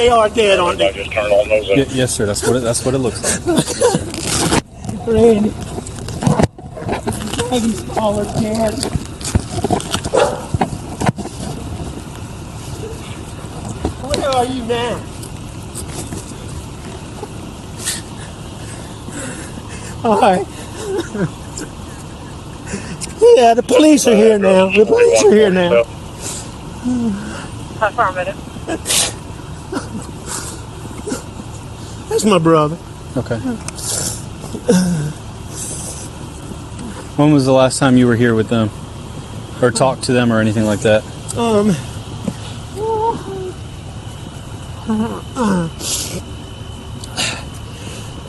They are dead, aren't they? Just turn on those. Yes, sir. That's what it looks like. Randy. Maggie's all are dead. Where are you now? All right. Yeah, the police are here now. The police are here now. Hold for a minute. That's my brother. Okay. When was the last time you were here with them? Or talked to them or anything like that?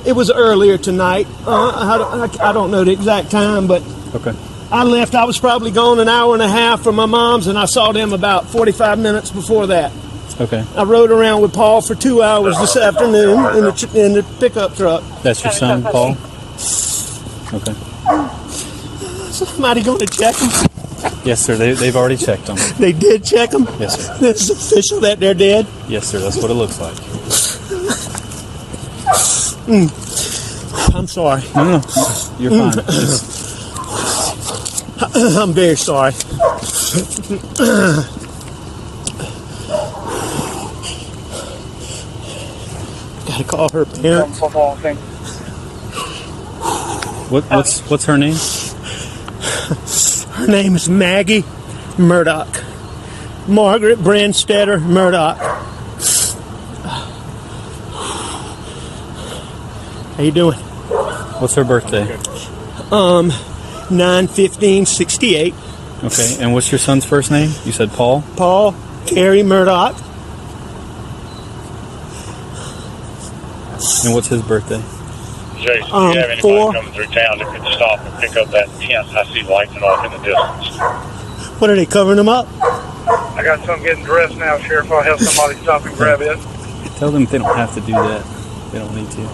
It was earlier tonight. I don't know the exact time, but Okay. I left. I was probably gone an hour and a half from my mom's, and I saw them about 45 minutes before that. Okay. I rode around with Paul for 2 hours this afternoon in the pickup truck. That's your son, Paul? Okay. Somebody going to check them? Yes, sir. They've already checked them. They did check them? Yes, sir. This is official that they're dead? Yes, sir. That's what it looks like. I'm sorry. No. You're fine. I'm very sorry. Gotta call her parents. What's her name? Her name is Maggie Murdaugh. Margaret Brandstetter Murdaugh. How you doing? What's her birthday? 9/15/68. Okay. And what's your son's first name? You said Paul? Paul Terry Murdaugh. And what's his birthday? Jason, do you have anybody 4. coming through town that could stop and pick up that tent? I see lighting off in the distance. What are they covering them up? I got some getting dressed now, Sheriff. I'll have somebody stop and grab it. Tell them they don't have to do that. They don't need to.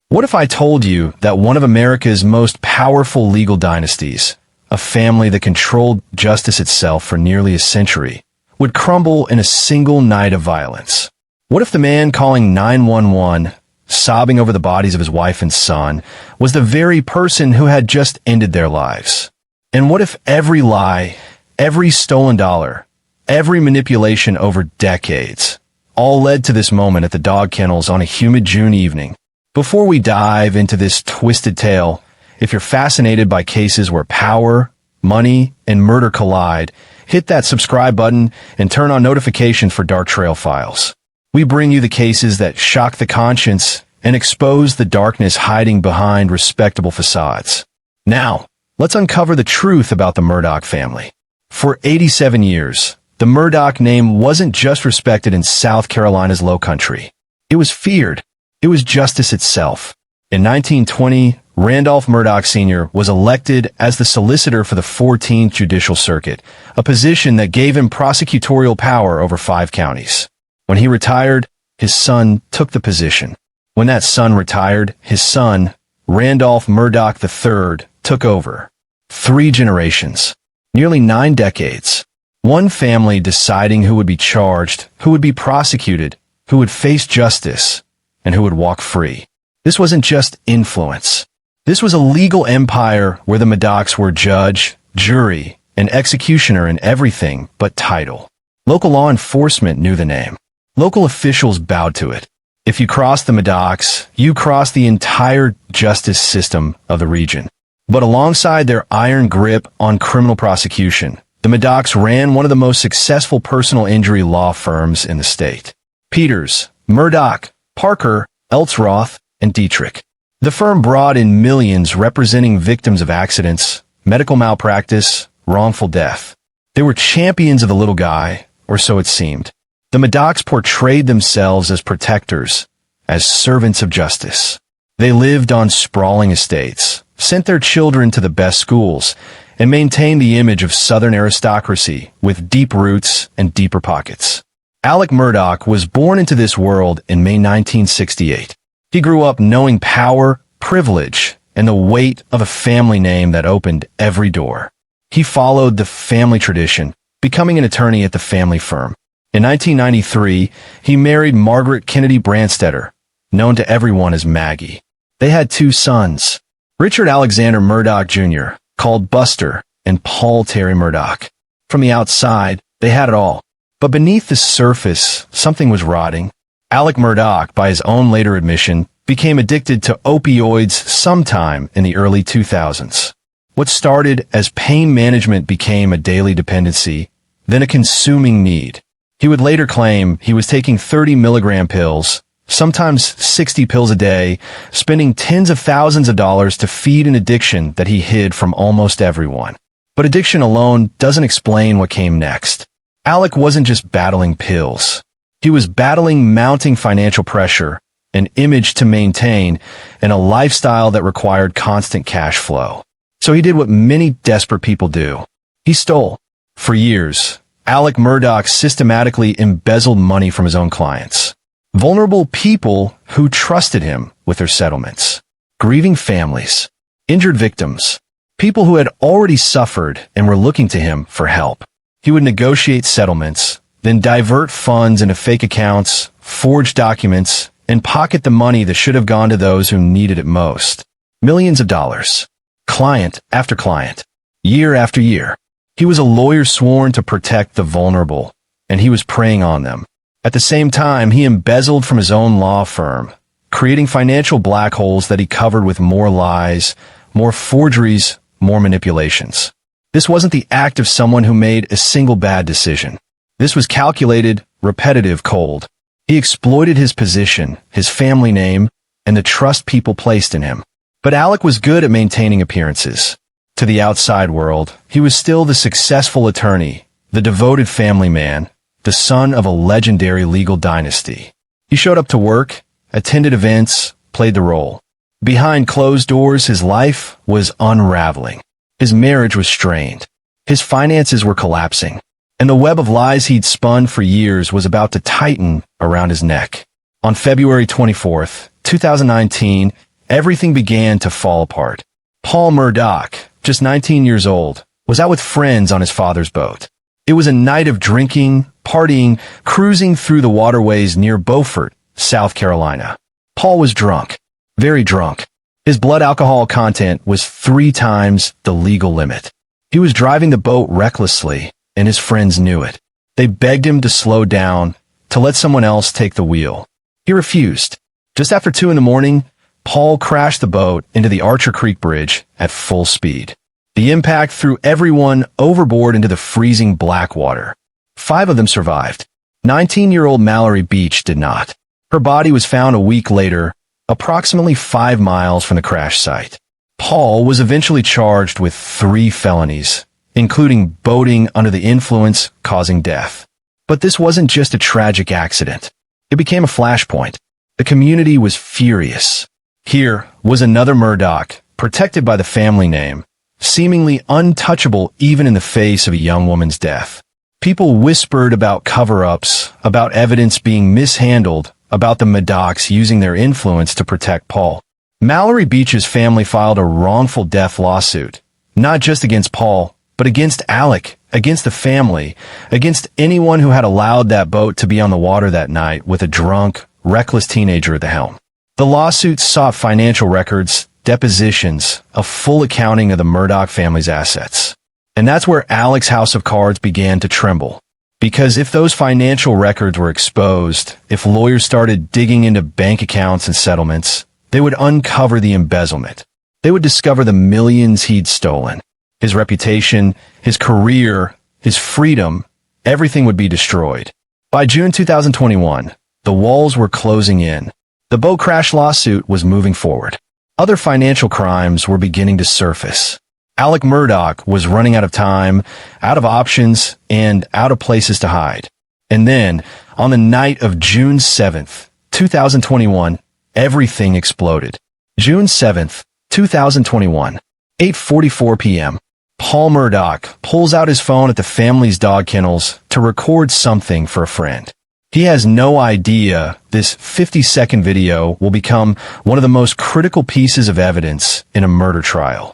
What if I told you that one of America's most powerful legal dynasties, a family that controlled justice itself for nearly a century, would crumble in a single night of violence? What if the man calling 911, sobbing over the bodies of his wife and son, was the very person who had just ended their lives? And what if every lie, every stolen dollar, every manipulation over decades, all led to this moment at the dog kennels on a humid June evening? Before we dive into this twisted tale, if you're fascinated by cases where power, money, and murder collide, hit that subscribe button and turn on notifications for Dark Trail Files. We bring you the cases that shock the conscience and expose the darkness hiding behind respectable facades. Now, let's uncover the truth about the Murdaugh family. For 87 years, the Murdaugh name wasn't just respected in South Carolina's Lowcountry. It was feared. It was justice itself. In 1920, Randolph Murdaugh Sr. was elected as the solicitor for the 14th Judicial Circuit, a position that gave him prosecutorial power over 5 counties. When he retired, his son took the position. When that son retired, his son, Randolph Murdaugh III, took over. 3 generations. Nearly 9 decades. One family deciding who would be charged, who would be prosecuted, who would face justice, and who would walk free. This wasn't just influence. This was a legal empire where the Murdaughs were judge, jury, and executioner in everything but title. Local law enforcement knew the name. Local officials bowed to it. If you crossed the Murdaughs, you crossed the entire justice system of the region. But alongside their iron grip on criminal prosecution, the Murdaughs ran one of the most successful personal injury law firms in the state. Peters, Murdaugh, Parker, Eltsroth, and Dietrich. The firm brought in millions representing victims of accidents, medical malpractice, wrongful death. They were champions of the little guy, or so it seemed. The Murdaughs portrayed themselves as protectors, as servants of justice. They lived on sprawling estates, sent their children to the best schools, and maintained the image of Southern aristocracy with deep roots and deeper pockets. Alex Murdaugh was born into this world in May 1968. He grew up knowing power, privilege, and the weight of a family name that opened every door. He followed the family tradition, becoming an attorney at the family firm. In 1993, he married Margaret Kennedy Branstetter, known to everyone as Maggie. They had 2 sons, Richard Alexander Murdaugh Jr., called Buster, and Paul Terry Murdaugh. From the outside, they had it all. But beneath the surface, something was rotting. Alex Murdaugh, by his own later admission, became addicted to opioids sometime in the early 2000s. What started as pain management became a daily dependency, then a consuming need. He would later claim he was taking 30-milligram pills, sometimes 60 pills a day, spending tens of thousands of dollars to feed an addiction that he hid from almost everyone. But addiction alone doesn't explain what came next. Alex wasn't just battling pills. He was battling mounting financial pressure, an image to maintain, and a lifestyle that required constant cash flow. So he did what many desperate people do. He stole. For years, Alex Murdaugh systematically embezzled money from his own clients. Vulnerable people who trusted him with their settlements. Grieving families. Injured victims. People who had already suffered and were looking to him for help. He would negotiate settlements, then divert funds into fake accounts, forge documents, and pocket the money that should have gone to those who needed it most. Millions of dollars. Client after client. Year after year. He was a lawyer sworn to protect the vulnerable, and he was preying on them. At the same time, he embezzled from his own law firm, creating financial black holes that he covered with more lies, more forgeries, more manipulations. This wasn't the act of someone who made a single bad decision. This was calculated, repetitive, cold. He exploited his position, his family name, and the trust people placed in him. But Alex was good at maintaining appearances. To the outside world, he was still the successful attorney, the devoted family man, the son of a legendary legal dynasty. He showed up to work, attended events, played the role. Behind closed doors, his life was unraveling. His marriage was strained. His finances were collapsing. And the web of lies he'd spun for years was about to tighten around his neck. On February 24th, 2019, everything began to fall apart. Paul Murdaugh, just 19 years old, was out with friends on his father's boat. It was a night of drinking, partying, cruising through the waterways near Beaufort, South Carolina. Paul was drunk, very drunk. His blood alcohol content was 3 times the legal limit. He was driving the boat recklessly, and his friends knew it. They begged him to slow down, to let someone else take the wheel. He refused. Just after 2 a.m, Paul crashed the boat into the Archer Creek Bridge at full speed. The impact threw everyone overboard into the freezing black water. 5 of them survived. 19-year-old Mallory Beach did not. Her body was found a week later, approximately 5 miles from the crash site. Paul was eventually charged with 3 felonies, including boating under the influence causing death. But this wasn't just a tragic accident. It became a flashpoint. The community was furious. Here was another Murdaugh, protected by the family name, seemingly untouchable even in the face of a young woman's death. People whispered about cover-ups, about evidence being mishandled, about the Murdaughs using their influence to protect Paul. Mallory Beach's family filed a wrongful death lawsuit, not just against Paul, but against Alex, against the family, against anyone who had allowed that boat to be on the water that night with a drunk, reckless teenager at the helm. The lawsuit sought financial records, depositions, a full accounting of the Murdaugh family's assets. And that's where Alex's house of cards began to tremble. Because if those financial records were exposed, if lawyers started digging into bank accounts and settlements, they would uncover the embezzlement. They would discover the millions he'd stolen. His reputation, his career, his freedom, everything would be destroyed. By June 2021, the walls were closing in. The boat crash lawsuit was moving forward. Other financial crimes were beginning to surface. Alex Murdaugh was running out of time, out of options, and out of places to hide. And then, on the night of June 7th, 2021, everything exploded. June 7th, 2021, 8:44 p.m. Paul Murdaugh pulls out his phone at the family's dog kennels to record something for a friend. He has no idea this 50-second video will become one of the most critical pieces of evidence in a murder trial.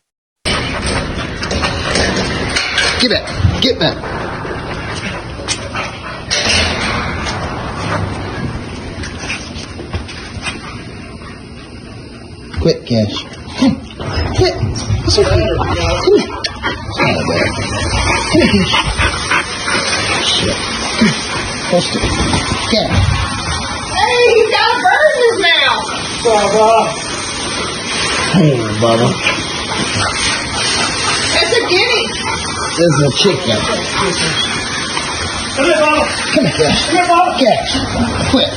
Get back! Get back! Quit, Cash. Come. Quit. It's okay. Come here. Come here, Cash. Shit. Come here. Close to it. Cash. Hey, he's got a bird in his mouth. Hey, Bubba. It's a guinea. This is a chicken. Come here, Bob. Come here, Cash. Come here, Bob. Cash. Quit.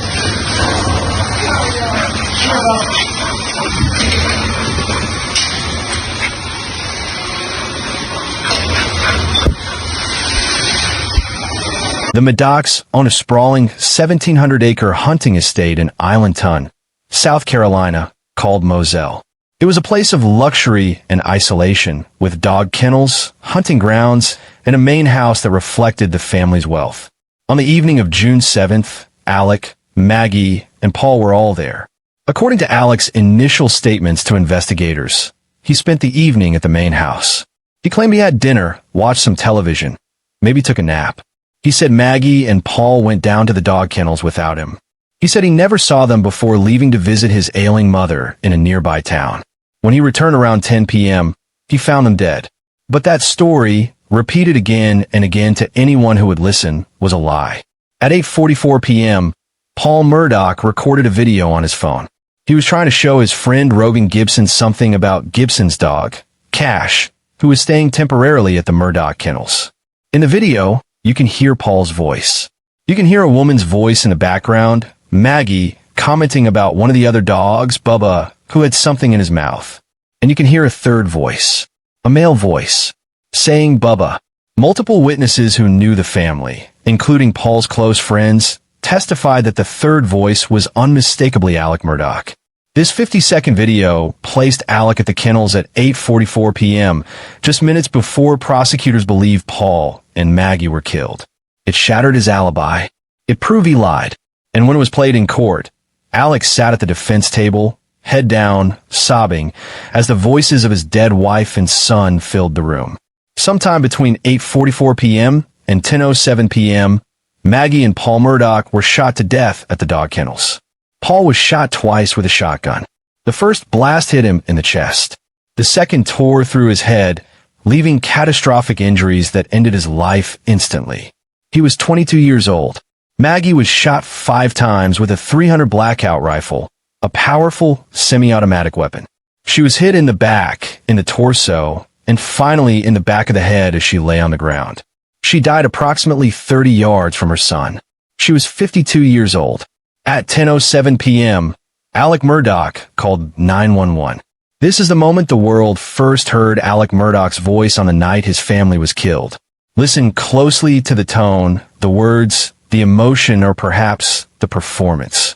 The Murdaughs own a sprawling 1,700-acre hunting estate in Islandton, South Carolina, called Moselle. It was a place of luxury and isolation, with dog kennels, hunting grounds, and a main house that reflected the family's wealth. On the evening of June 7th, Alec, Maggie, and Paul were all there. According to Alec's initial statements to investigators, he spent the evening at the main house. He claimed he had dinner, watched some television, maybe took a nap. He said Maggie and Paul went down to the dog kennels without him. He said he never saw them before leaving to visit his ailing mother in a nearby town. When he returned around 10 p.m., he found them dead. But that story, repeated again and again to anyone who would listen, was a lie. At 8:44 p.m., Paul Murdaugh recorded a video on his phone. He was trying to show his friend Rogan Gibson something about Gibson's dog, Cash, who was staying temporarily at the Murdaugh kennels. In the video, you can hear Paul's voice. You can hear a woman's voice in the background, Maggie, commenting about one of the other dogs, Bubba, who had something in his mouth. And you can hear a third voice, a male voice, saying Bubba. Multiple witnesses who knew the family, including Paul's close friends, testified that the third voice was unmistakably Alex Murdaugh. This 50-second video placed Alec at the kennels at 8:44 p.m., just minutes before prosecutors believed Paul and Maggie were killed. It shattered his alibi. It proved he lied. And when it was played in court, Alex sat at the defense table, head down, sobbing, as the voices of his dead wife and son filled the room. Sometime between 8:44 p.m. and 10:07 p.m., Maggie and Paul Murdaugh were shot to death at the dog kennels. Paul was shot twice with a shotgun. The first blast hit him in the chest. The second tore through his head, leaving catastrophic injuries that ended his life instantly. He was 22 years old. Maggie was shot 5 times with a .300 Blackout rifle, a powerful semi-automatic weapon. She was hit in the back, in the torso, and finally in the back of the head as she lay on the ground. She died approximately 30 yards from her son. She was 52 years old. At 10:07 p.m., Alex Murdaugh called 911. This is the moment the world first heard Alex Murdaugh's voice on the night his family was killed. Listen closely to the tone, the words, the emotion, or perhaps the performance.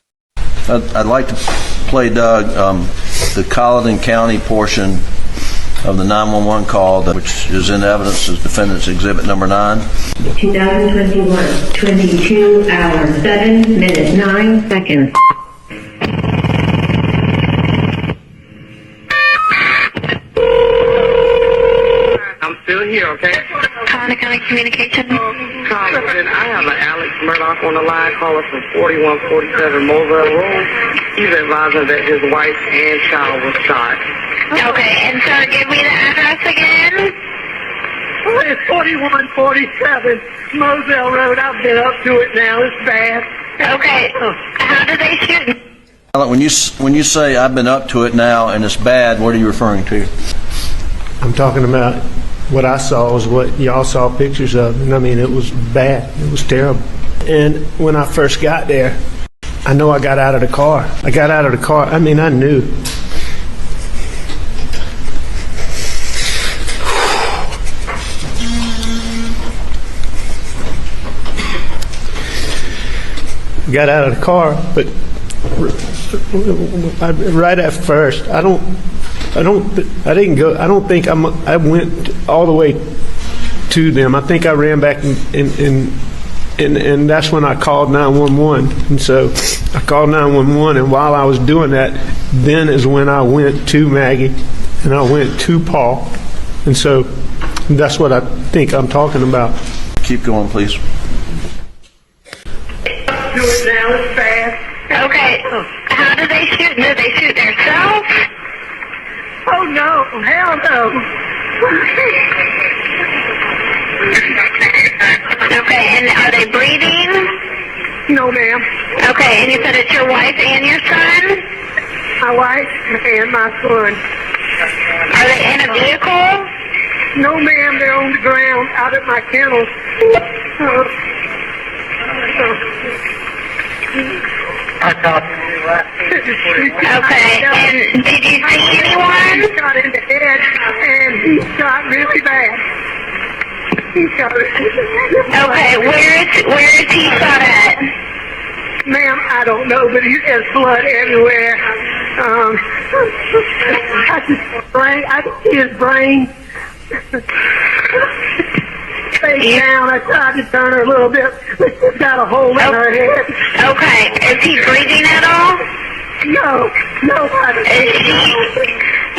I'd like to play, Doug, the Colleton County portion of the 911 call, which is in evidence as Defendant's Exhibit Number 9. 2021, 22 hours, 7 minutes, 9 seconds. I'm still here, okay? Colleton County Communication. Congressman, I have an Alex Murdaugh on the line calling from 4147 Moselle Road. He's advising that his wife and child was shot. Okay, and sir, give me the address again. It's 4147 Moselle Road. I've been up to it now. It's bad. Okay, how did they shoot? When you say I've been up to it now and it's bad, what are you referring to? I'm talking about what I saw was what y'all saw pictures of, and I mean, it was bad. It was terrible. And when I first got there, I know I got out of the car. I mean, I knew. Got out of the car, but right at first, I went all the way to them. I think I ran back and that's when I called 911. And so I called 911, and while I was doing that, then is when I went to Maggie and I went to Paul. And so that's what I think I'm talking about. Keep going, please. Do it now. It's bad. Okay, how did they shoot? Did they shoot themselves? hell no. Okay, and are they breathing? No, ma'am. Okay, and you said it's your wife and your son? My wife and my son. Are they in a vehicle? No, ma'am, they're on the ground out at my kennels. Okay, and did you see anyone? He shot in the head, and he shot really bad. He shot Okay, where is he shot at? Ma'am, I don't know, but there's blood everywhere. I can see his brain. Face down. I tried to turn her a little bit, but she's got a hole in her head. Okay, is he breathing at all? No, nobody.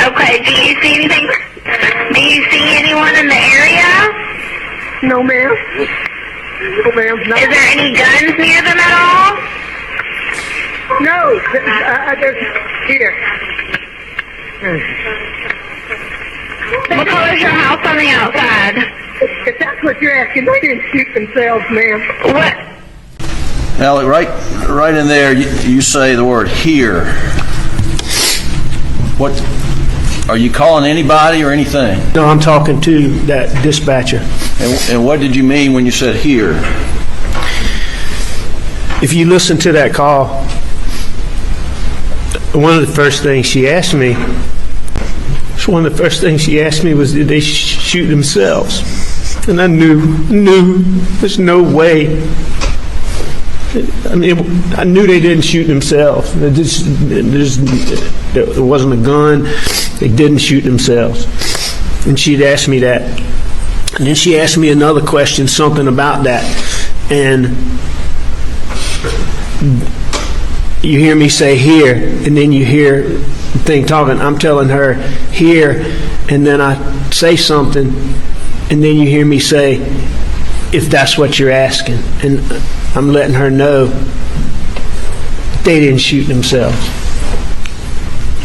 Okay, do you see anything? Do you see anyone in the area? No, ma'am. No, ma'am. No. Is there any guns near them at all? No, there's here. What color is your house on the outside? If that's what you're asking, they didn't shoot themselves, ma'am. What? Alec, right in there, you say the word here. What? Are you calling anybody or anything? No, I'm talking to that dispatcher. And what did you mean when you said here? If you listen to that call, one of the first things she asked me was, did they shoot themselves? And I knew there's no way. I mean, I knew they didn't shoot themselves. There wasn't a gun. They didn't shoot themselves. And she'd asked me that. And then she asked me another question, something about that. And you hear me say here, and then you hear the thing talking. I'm telling her here, and then I say something, and then you hear me say, if that's what you're asking. And I'm letting her know they didn't shoot themselves.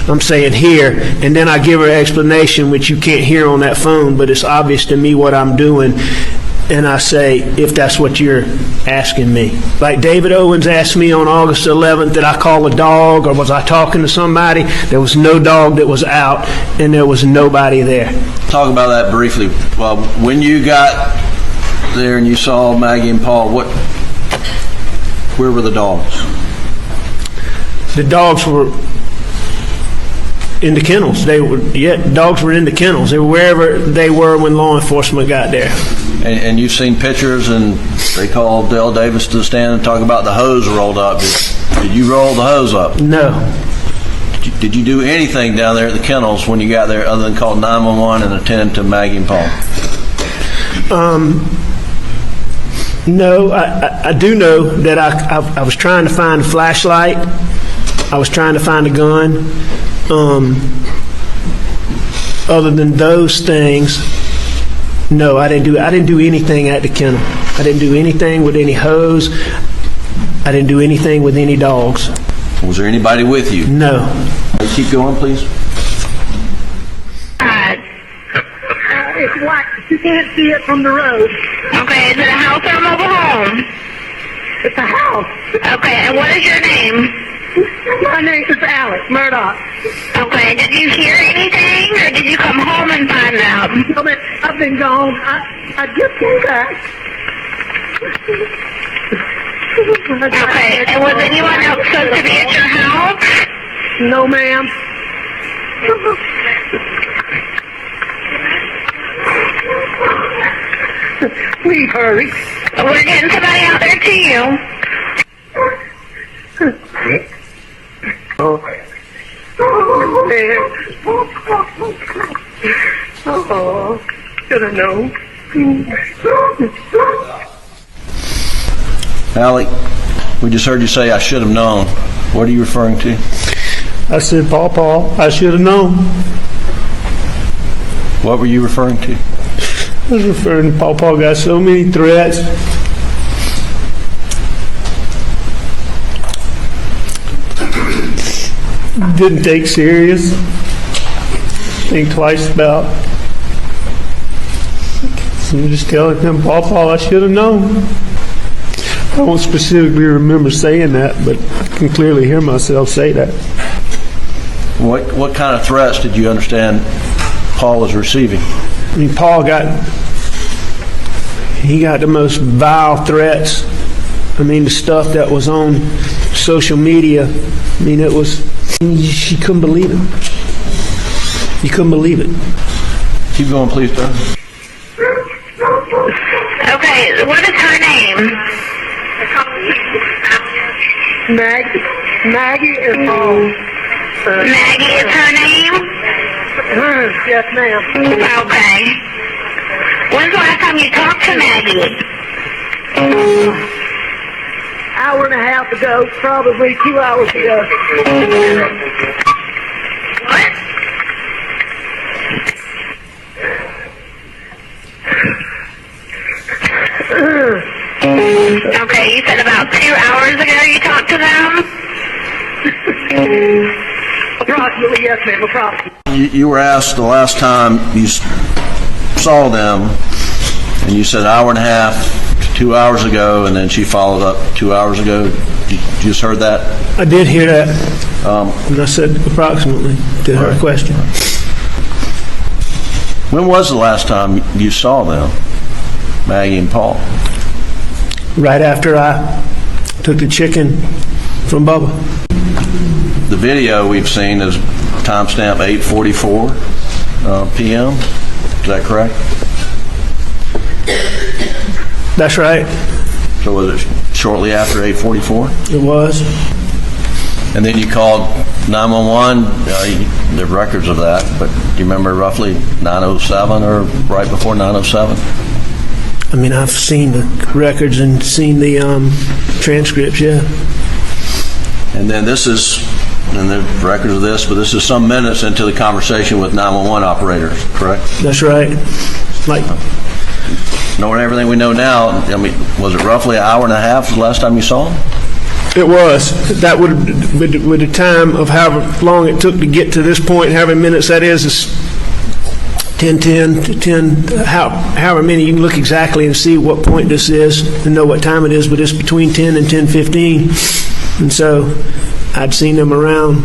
I'm saying here, and then I give her an explanation, which you can't hear on that phone, but it's obvious to me what I'm doing. And I say, if that's what you're asking me. Like David Owens asked me on August 11th, did I call a dog or was I talking to somebody? There was no dog that was out, and there was nobody there. Talk about that briefly. Well, when you got there and you saw Maggie and Paul, where were the dogs? The dogs were in the kennels. Dogs were in the kennels. They were wherever they were when law enforcement got there. And you've seen pictures, and they called Dale Davis to the stand and talk about the hose rolled up. Did you roll the hose up? No. Did you do anything down there at the kennels when you got there other than call 911 and attend to Maggie and Paul? No, I do know that I was trying to find a flashlight. I was trying to find a gun. Other than those things, no, I didn't do anything at the kennel. I didn't do anything with any hose. I didn't do anything with any dogs. Was there anybody with you? No. Keep going, please. It's white. You can't see it from the road. Okay, is it a house or a mobile home? It's a house. Okay, and what is your name? My name is Alex Murdaugh. Okay, did you hear anything, or did you come home and find out? No, man, I've been gone. I just came back. Okay, and was anyone else supposed to be at your house? No, ma'am. Please hurry. We're getting somebody out there to you. Oh, man. Oh, should have known. Alec, we just heard you say, I should have known. What are you referring to? I said, Paul, I should have known. What were you referring to? I was referring to Paul got so many threats. Didn't take serious. think twice about. I'm just telling him, Paul, I should have known. I don't specifically remember saying that, but I can clearly hear myself say that. What kind of threats did you understand Paul was receiving? I mean, Paul got the most vile threats. I mean, the stuff that was on social media, I mean, it was, you couldn't believe it. You couldn't believe it. Keep going, please, Doug. Okay, what is her name? Maggie is Paul. Maggie is her name? Yes, ma'am. Okay. When's the last time you talked to Maggie? Hour and a half ago, probably 2 hours ago. What? Okay, you said about 2 hours ago you talked to them? Approximately, yes, ma'am, approximately. You were asked the last time you saw them, and you said hour and a half, 2 hours ago, and then she followed up 2 hours ago. You just heard that? I did hear that, and I said approximately to her question. When was the last time you saw them, Maggie and Paul? Right after I took the chicken from Bubba. The video we've seen is timestamp 8:44 p.m. Is that correct? That's right. So was it shortly after 8:44? It was. And then you called 911. There are records of that, but do you remember roughly 9:07 or right before 9:07? I mean, I've seen the records and seen the transcripts, yeah. And then this is, and the records of this, but this is some minutes into the conversation with 911 operators, correct? That's right. Like, knowing everything we know now, I mean, was it roughly an hour and a half the last time you saw him? it was. That would, with the time of however long it took to get to this point, however many minutes that is 10:10 to 10, however many, you can look exactly and see what point this is and know what time it is, but it's between 10 and 10:15. And so I'd seen them around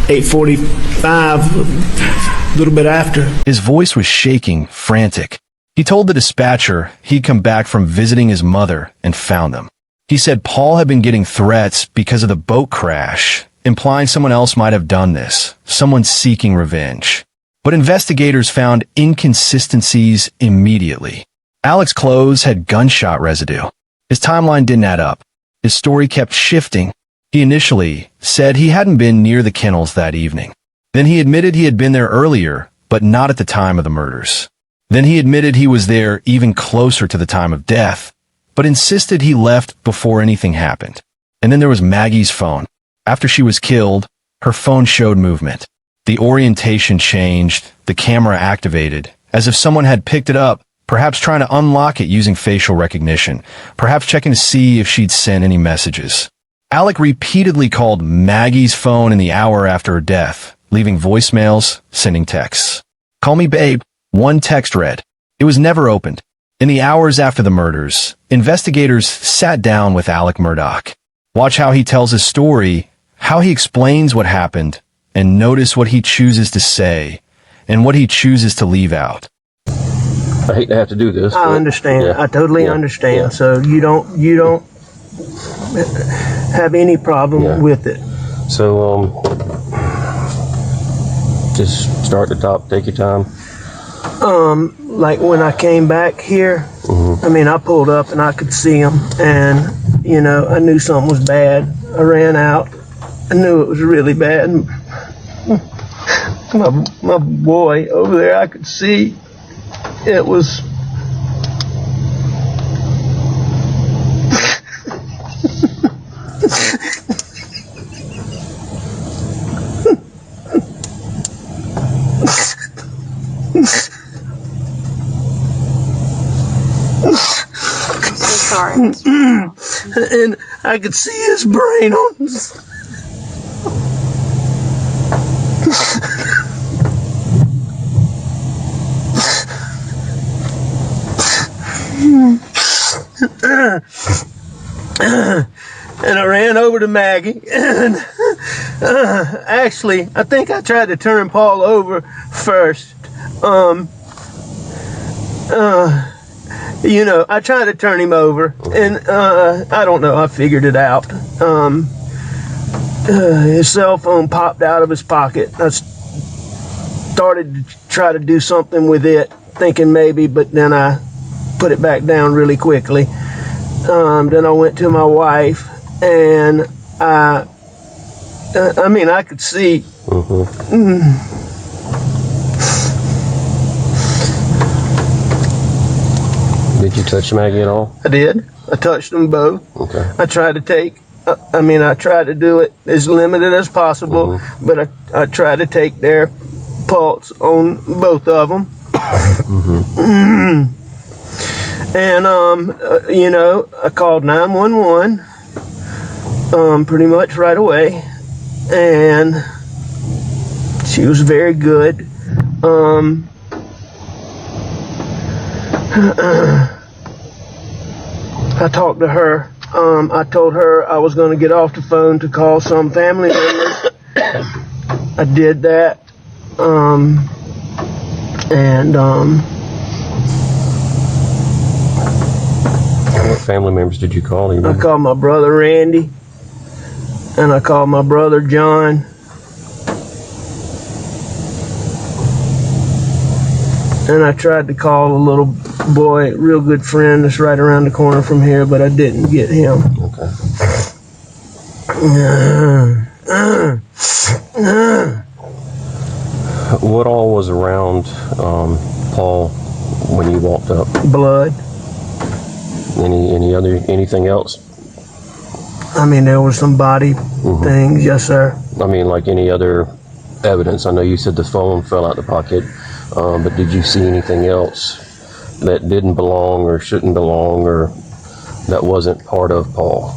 8:45, a little bit after. His voice was shaking, frantic. He told the dispatcher he'd come back from visiting his mother and found them. He said Paul had been getting threats because of the boat crash, implying someone else might have done this, someone seeking revenge. But investigators found inconsistencies immediately. Alex's clothes had gunshot residue. His timeline didn't add up. His story kept shifting. He initially said he hadn't been near the kennels that evening. Then he admitted he had been there earlier, but not at the time of the murders. Then he admitted he was there even closer to the time of death, but insisted he left before anything happened. And then there was Maggie's phone. After she was killed, her phone showed movement. The orientation changed, the camera activated, as if someone had picked it up, perhaps trying to unlock it using facial recognition, perhaps checking to see if she'd sent any messages. Alec repeatedly called Maggie's phone in the hour after her death, leaving voicemails, sending texts. "Call me babe," one text read. It was never opened. In the hours after the murders, investigators sat down with Alex Murdaugh. Watch how he tells his story, how he explains what happened, and notice what he chooses to say and what he chooses to leave out. I hate to have to do this. I understand. Yeah. I totally understand. Yeah. So you don't have any problem with it. So just start at the top, take your time. Like when I came back here, I mean, I pulled up and I could see them, and I knew something was bad. I ran out. I knew it was really bad. My boy over there, I could see it was. Sorry. And I could see his brain on to Maggie, and actually, I think I tried to turn Paul over first. You know, I tried to turn him over, and I don't know, I figured it out. His cell phone popped out of his pocket. I started to try to do something with it, thinking maybe, but then I put it back down really quickly. Then I went to my wife, and I mean, I could see. Did you touch Maggie at all? I did. I touched them both. Okay. I tried to take, I tried to do it as limited as possible, but I tried to take their pulse on both of them. And, you know, I called 911 pretty much right away, and she was very good. I talked to her. I told her I was going to get off the phone to call some family members. I did that. What family members did you call? I called my brother Randy, and I called my brother John. And I tried to call a little boy, real good friend that's right around the corner from here, but I didn't get him. Okay. What all was around Paul when you walked up? Blood. Anything else? I mean, there was some body things, yes, sir. I mean, like any other evidence? I know you said the phone fell out the pocket, but did you see anything else that didn't belong or shouldn't belong or that wasn't part of Paul?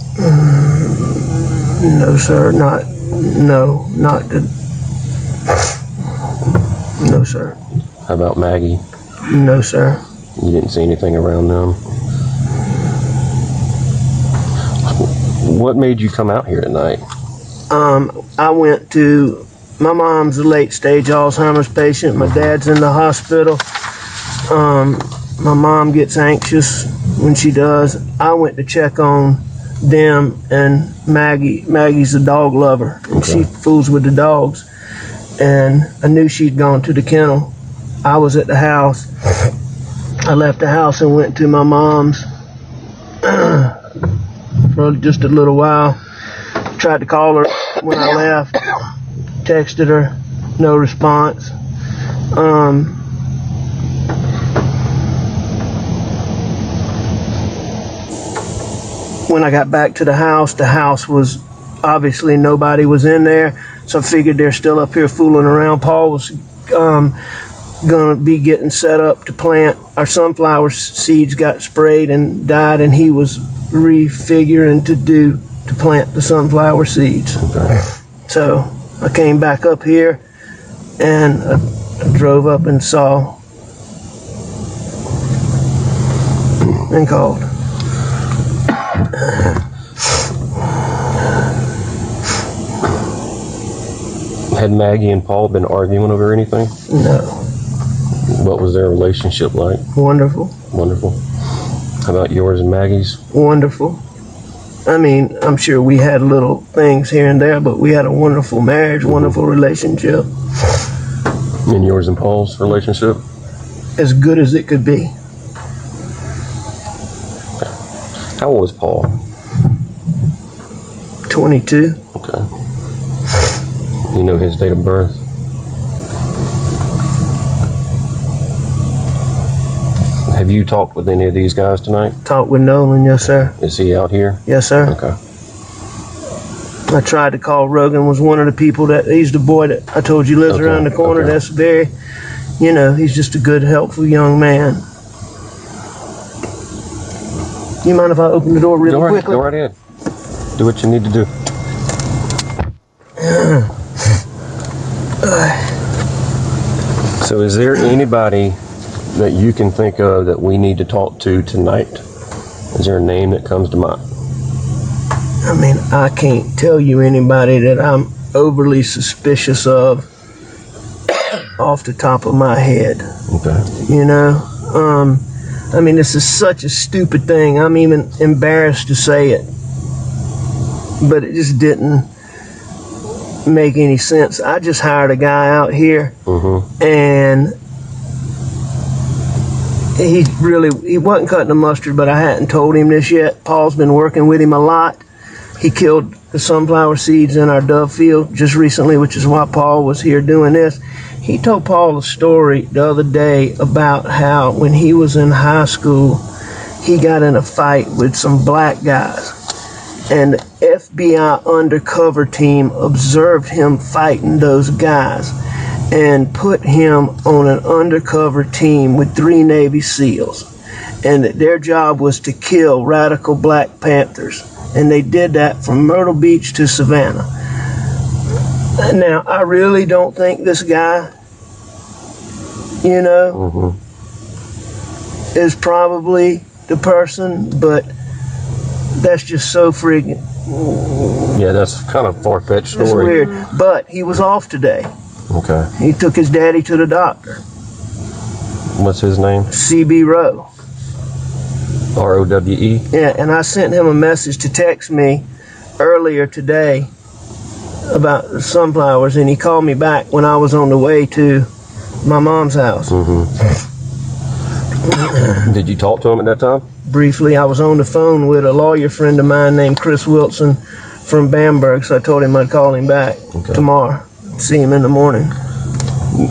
No, sir, not the, no, sir. How about Maggie? No, sir. You didn't see anything around them? What made you come out here tonight? I went to, my mom's a late stage Alzheimer's patient. My dad's in the hospital. My mom gets anxious when she does. I went to check on them and Maggie. Maggie's a dog lover, and she fools with the dogs. And I knew she'd gone to the kennel. I was at the house. I left the house and went to my mom's for just a little while. Tried to call her when I left. Texted her, no response. When I got back to the house was obviously nobody was in there, so I figured they're still up here fooling around. Paul was gonna be getting set up to plant. Our sunflower seeds got sprayed and died, and he was refiguring to plant the sunflower seeds. Okay. So I came back up here and I drove up and saw and called. Had Maggie and Paul been arguing over anything? No. What was their relationship like? Wonderful. Wonderful. How about yours and Maggie's? Wonderful. I mean, I'm sure we had little things here and there, but we had a wonderful marriage, wonderful relationship. And yours and Paul's relationship? As good as it could be. How old was Paul? 22. Okay. You know his date of birth? Have you talked with any of these guys tonight? Talked with Nolan, yes, sir. Is he out here? Yes, sir. Okay. I tried to call Rogan, was one of the people he's the boy that I told you lives around the corner. Okay. That's very, he's just a good, helpful young man. You mind if I open the door really quickly? Go right ahead. Do what you need to do. So is there anybody that you can think of that we need to talk to tonight? Is there a name that comes to mind? I mean, I can't tell you anybody that I'm overly suspicious of off the top of my head. Okay. You know? I mean, this is such a stupid thing. I'm even embarrassed to say it. But it just didn't make any sense. I just hired a guy out here, and he wasn't cutting the mustard, but I hadn't told him this yet. Paul's been working with him a lot. He killed the sunflower seeds in our dove field just recently, which is why Paul was here doing this. He told Paul a story the other day about how when he was in high school, he got in a fight with some black guys. And the FBI undercover team observed him fighting those guys and put him on an undercover team with 3 Navy SEALs. And that their job was to kill radical Black Panthers. And they did that from Myrtle Beach to Savannah. Now, I really don't think this guy, you know, is probably the person, but that's just so friggin'. Yeah, that's kind of far-fetched story. It's weird. But he was off today. Okay. He took his daddy to the doctor. What's his name? C.B. Rowe. R-O-W-E? Yeah, and I sent him a message to text me earlier today about the sunflowers, and he called me back when I was on the way to my mom's house. Did you talk to him at that time? Briefly, I was on the phone with a lawyer friend of mine named Chris Wilson from Bamberg, so I told him I'd call him back tomorrow, see him in the morning.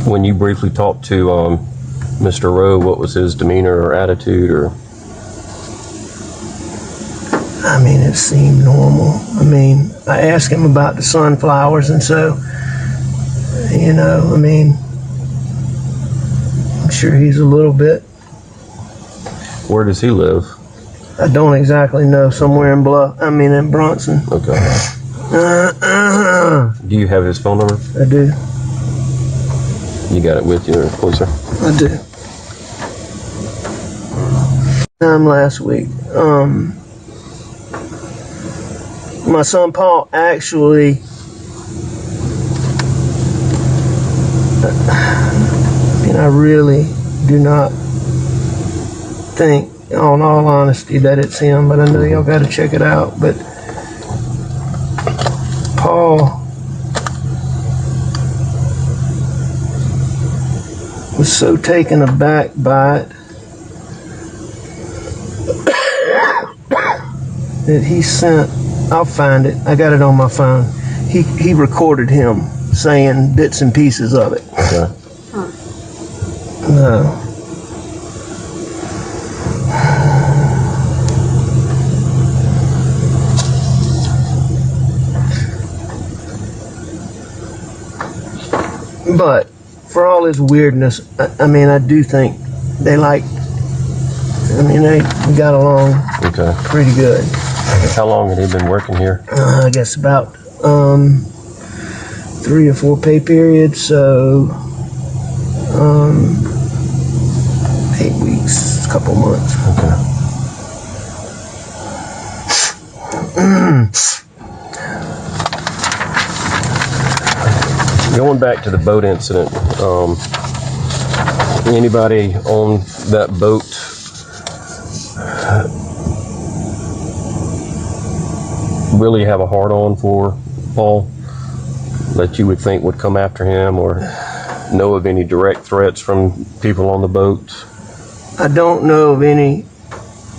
When you briefly talked to Mr. Rowe, what was his demeanor or attitude? Or I mean, it seemed normal. I mean, I asked him about the sunflowers, and so, you know, I mean, I'm sure he's a little bit. Where does he live? I don't exactly know. Somewhere in in Bronson. Okay. Do you have his phone number? I do. You got it with you, or closer? I do. Last week, my son Paul actually, I really do not think, in all honesty, that it's him, but I know y'all got to check it out. But Paul was so taken aback by it that he sent, I'll find it, I got it on my phone, he recorded him saying bits and pieces of it. Okay. No. But for all his weirdness, I mean, I do think they got along pretty good. How long had he been working here? I guess about 3 or 4 pay periods, so 8 weeks, a couple months. Going back to the boat incident, anybody on that boat really have a hard-on for Paul that you would think would come after him, or know of any direct threats from people on the boat? I don't know of any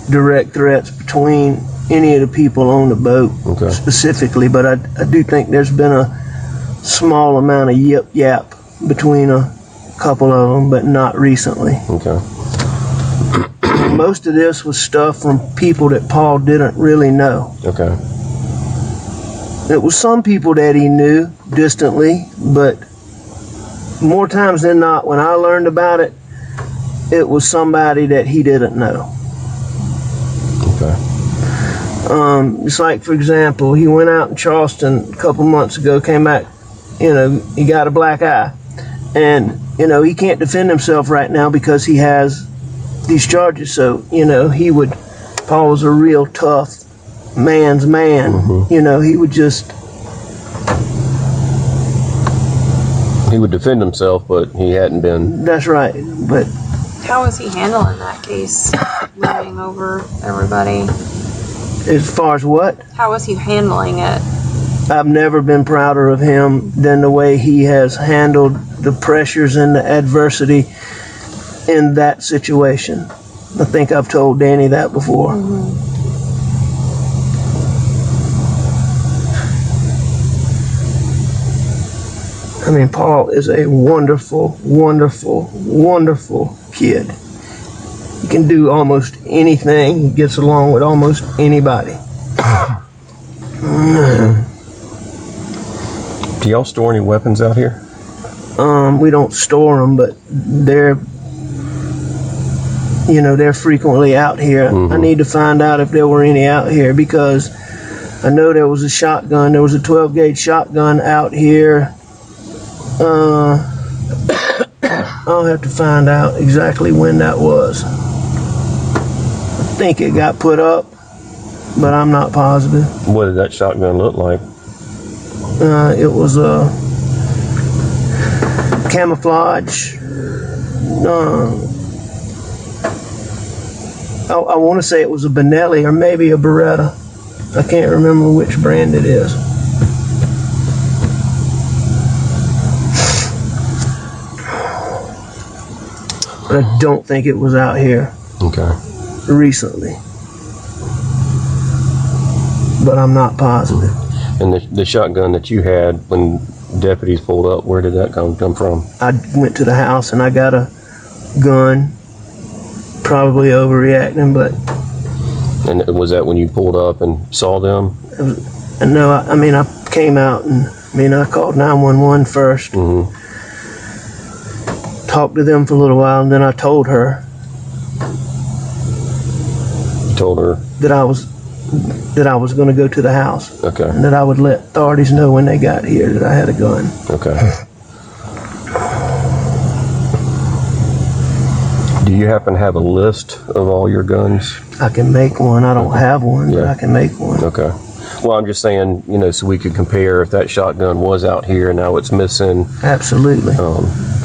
direct threats between any of the people on the boat specifically, but I do think there's been a small amount of yip-yap between a couple of them, but not recently. Most of this was stuff from people that Paul didn't really know. It was some people that he knew distantly, but more times than not, when I learned about it, it was somebody that he didn't know. It's like, for example, he went out in Charleston a couple months ago, came back, he got a black eye. And, he can't defend himself right now because he has these charges. So, Paul was a real tough man's man. Mm-hmm. You know, he would just, He would defend himself, but he hadn't been. that's right. But How was he handling that case? Moving over everybody. as far as what? How was he handling it? I've never been prouder of him than the way he has handled the pressures and the adversity in that situation. I think I've told Danny that before. I mean, Paul is a wonderful, wonderful, wonderful kid. He can do almost anything. He gets along with almost anybody. Do y'all store any weapons out here? We don't store them, but they're frequently out here. I need to find out if there were any out here because I know there was a shotgun. There was a 12-gauge shotgun out here. I'll have to find out exactly when that was. I think it got put up, but I'm not positive. What did that shotgun look like? It was a camouflage. I want to say it was a Benelli or maybe a Beretta. I can't remember which brand it is. But I don't think it was out here Okay. recently. But I'm not positive. And the shotgun that you had when deputies pulled up, where did that come from? I went to the house and I got a gun. Probably overreacting, but And was that when you pulled up and saw them? no, I mean, I came out and I called 911 first. Mm-hmm. Talked to them for a little while, and then I told her You told her. that I was going to go to the house, Okay. and that I would let authorities know when they got here that I had a gun. Okay. Do you happen to have a list of all your guns? I can make one. I don't have one, but I can make one. Okay. Well, I'm just saying, so we could compare if that shotgun was out here and now it's missing. Absolutely.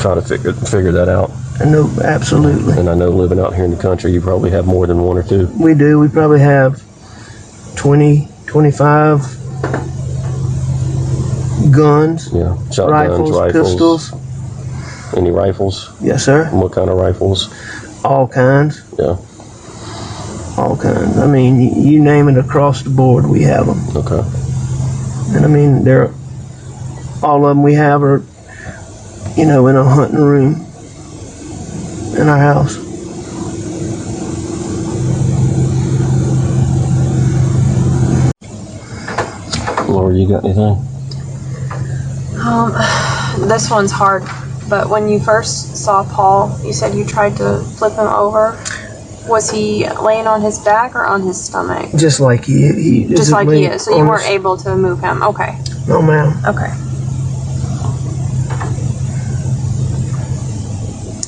Try to figure that out. I know, absolutely. And I know living out here in the country, you probably have more than one or two. We do. We probably have 20, 25 guns. Yeah. Shotguns, rifles. Pistols. Any rifles? Yes, sir. And what kind of rifles? All kinds. Yeah. All kinds. I mean, you name it across the board, we have them. Okay. And I mean, all of them we have are, in a hunting room in our house. Laura, you got anything? This one's hard, but when you first saw Paul, you said you tried to flip him over. Was he laying on his back or on his stomach? Just like he is. Just like he is. So you weren't able to move him. Okay. No, ma'am. Okay.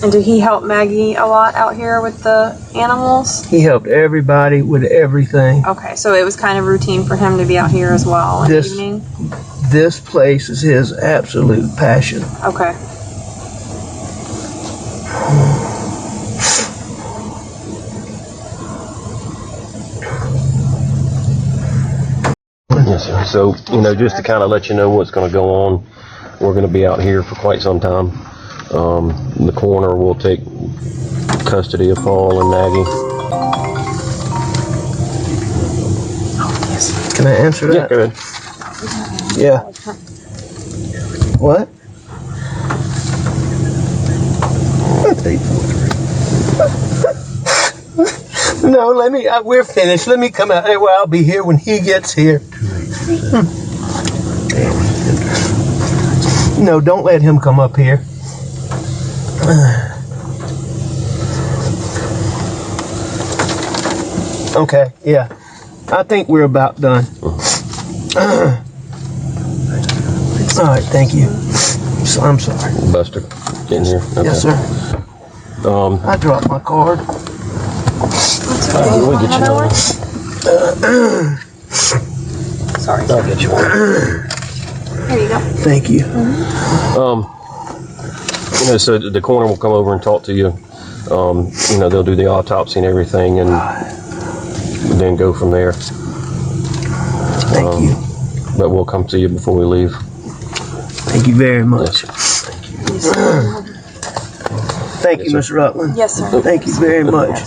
And did he help Maggie a lot out here with the animals? He helped everybody with everything. Okay, so it was kind of routine for him to be out here as well in the evening? This place is his absolute passion. Okay. Yes, sir. So, just to kind of let you know what's going to go on, we're going to be out here for quite some time. The coroner will take custody of Paul and Maggie. Can I answer that? Yeah, go ahead. Yeah. What? 843. No, we're finished. Let me come out. Well, I'll be here when he gets here. No, don't let him come up here. Okay, yeah. I think we're about done. All right, thank you. So, I'm sorry. Buster, get in here. Okay. Yes, sir. I dropped my card. That's okay. We'll get you Another another one? Sorry. I'll get you one. Here you go. Thank you. So the coroner will come over and talk to you. They'll do the autopsy and everything, and then go from there. Thank you. But we'll come see you before we leave. Thank you very much. Thank you, Mr. Rutland. Yes, sir. Thank you very much.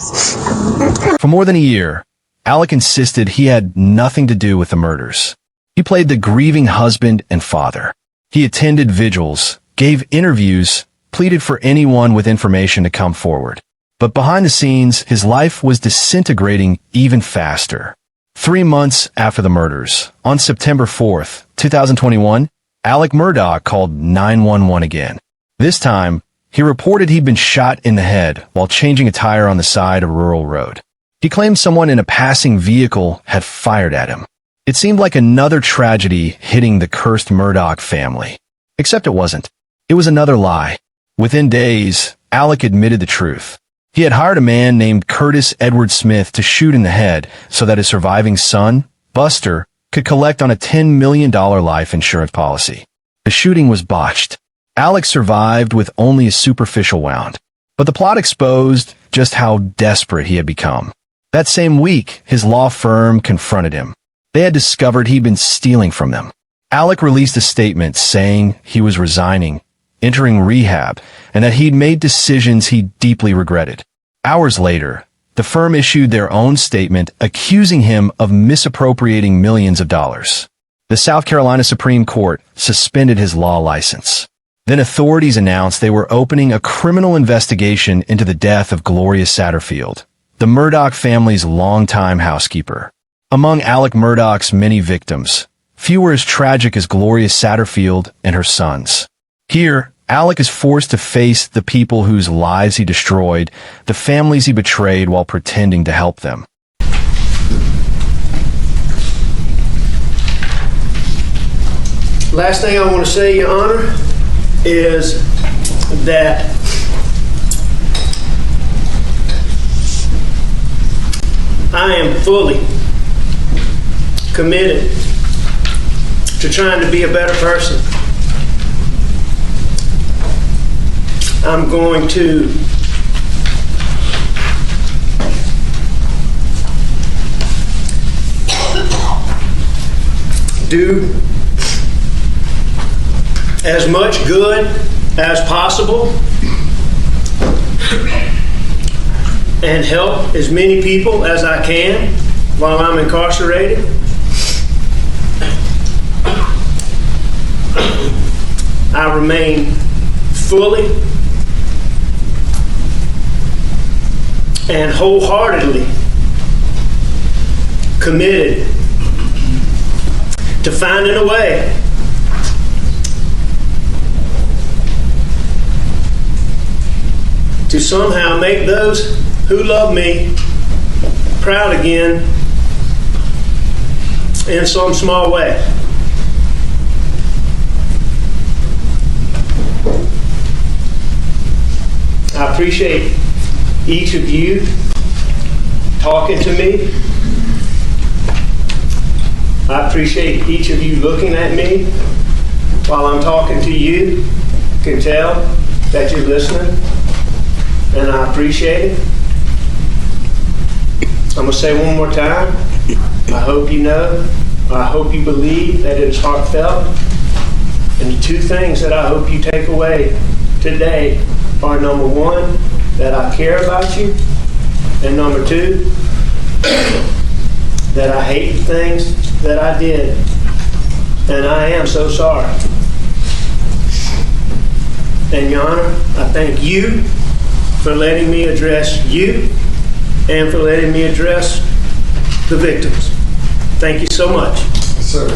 For more than a year, Alec insisted he had nothing to do with the murders. He played the grieving husband and father. He attended vigils, gave interviews, pleaded for anyone with information to come forward. But behind the scenes, his life was disintegrating even faster. 3 months after the murders, on September 4th, 2021, Alex Murdaugh called 911 again. This time, he reported he'd been shot in the head while changing a tire on the side of a rural road. He claimed someone in a passing vehicle had fired at him. It seemed like another tragedy hitting the cursed Murdaugh family. Except it wasn't. It was another lie. Within days, Alec admitted the truth. He had hired a man named Curtis Edward Smith to shoot in the head so that his surviving son, Buster, could collect on a $10 million life insurance policy. The shooting was botched. Alex survived with only a superficial wound, but the plot exposed just how desperate he had become. That same week, his law firm confronted him. They had discovered he'd been stealing from them. Alec released a statement saying he was resigning, entering rehab, and that he'd made decisions he deeply regretted. Hours later, the firm issued their own statement accusing him of misappropriating millions of dollars. The South Carolina Supreme Court suspended his law license. Then authorities announced they were opening a criminal investigation into the death of Gloria Satterfield, the Murdaugh family's longtime housekeeper. Among Alex Murdaugh's many victims, few were as tragic as Gloria Satterfield and her sons. Here, Alec is forced to face the people whose lives he destroyed, the families he betrayed while pretending to help them. Last thing I want to say, Your Honor, is that I am fully committed to trying to be a better person. I'm going to do as much good as possible and help as many people as I can while I'm incarcerated. I remain fully and wholeheartedly committed to finding a way to somehow make those who love me proud again in some small way. I appreciate each of you talking to me. I appreciate each of you looking at me while I'm talking to you. I can tell that you're listening, and I appreciate it. I'm going to say one more time, I hope you know, I hope you believe that it is heartfelt. And the two things that I hope you take away today are, number one, that I care about you, and number two, that I hate the things that I did, and I am so sorry. And Your Honor, I thank you for letting me address you and for letting me address the victims. Thank you so much. Sir.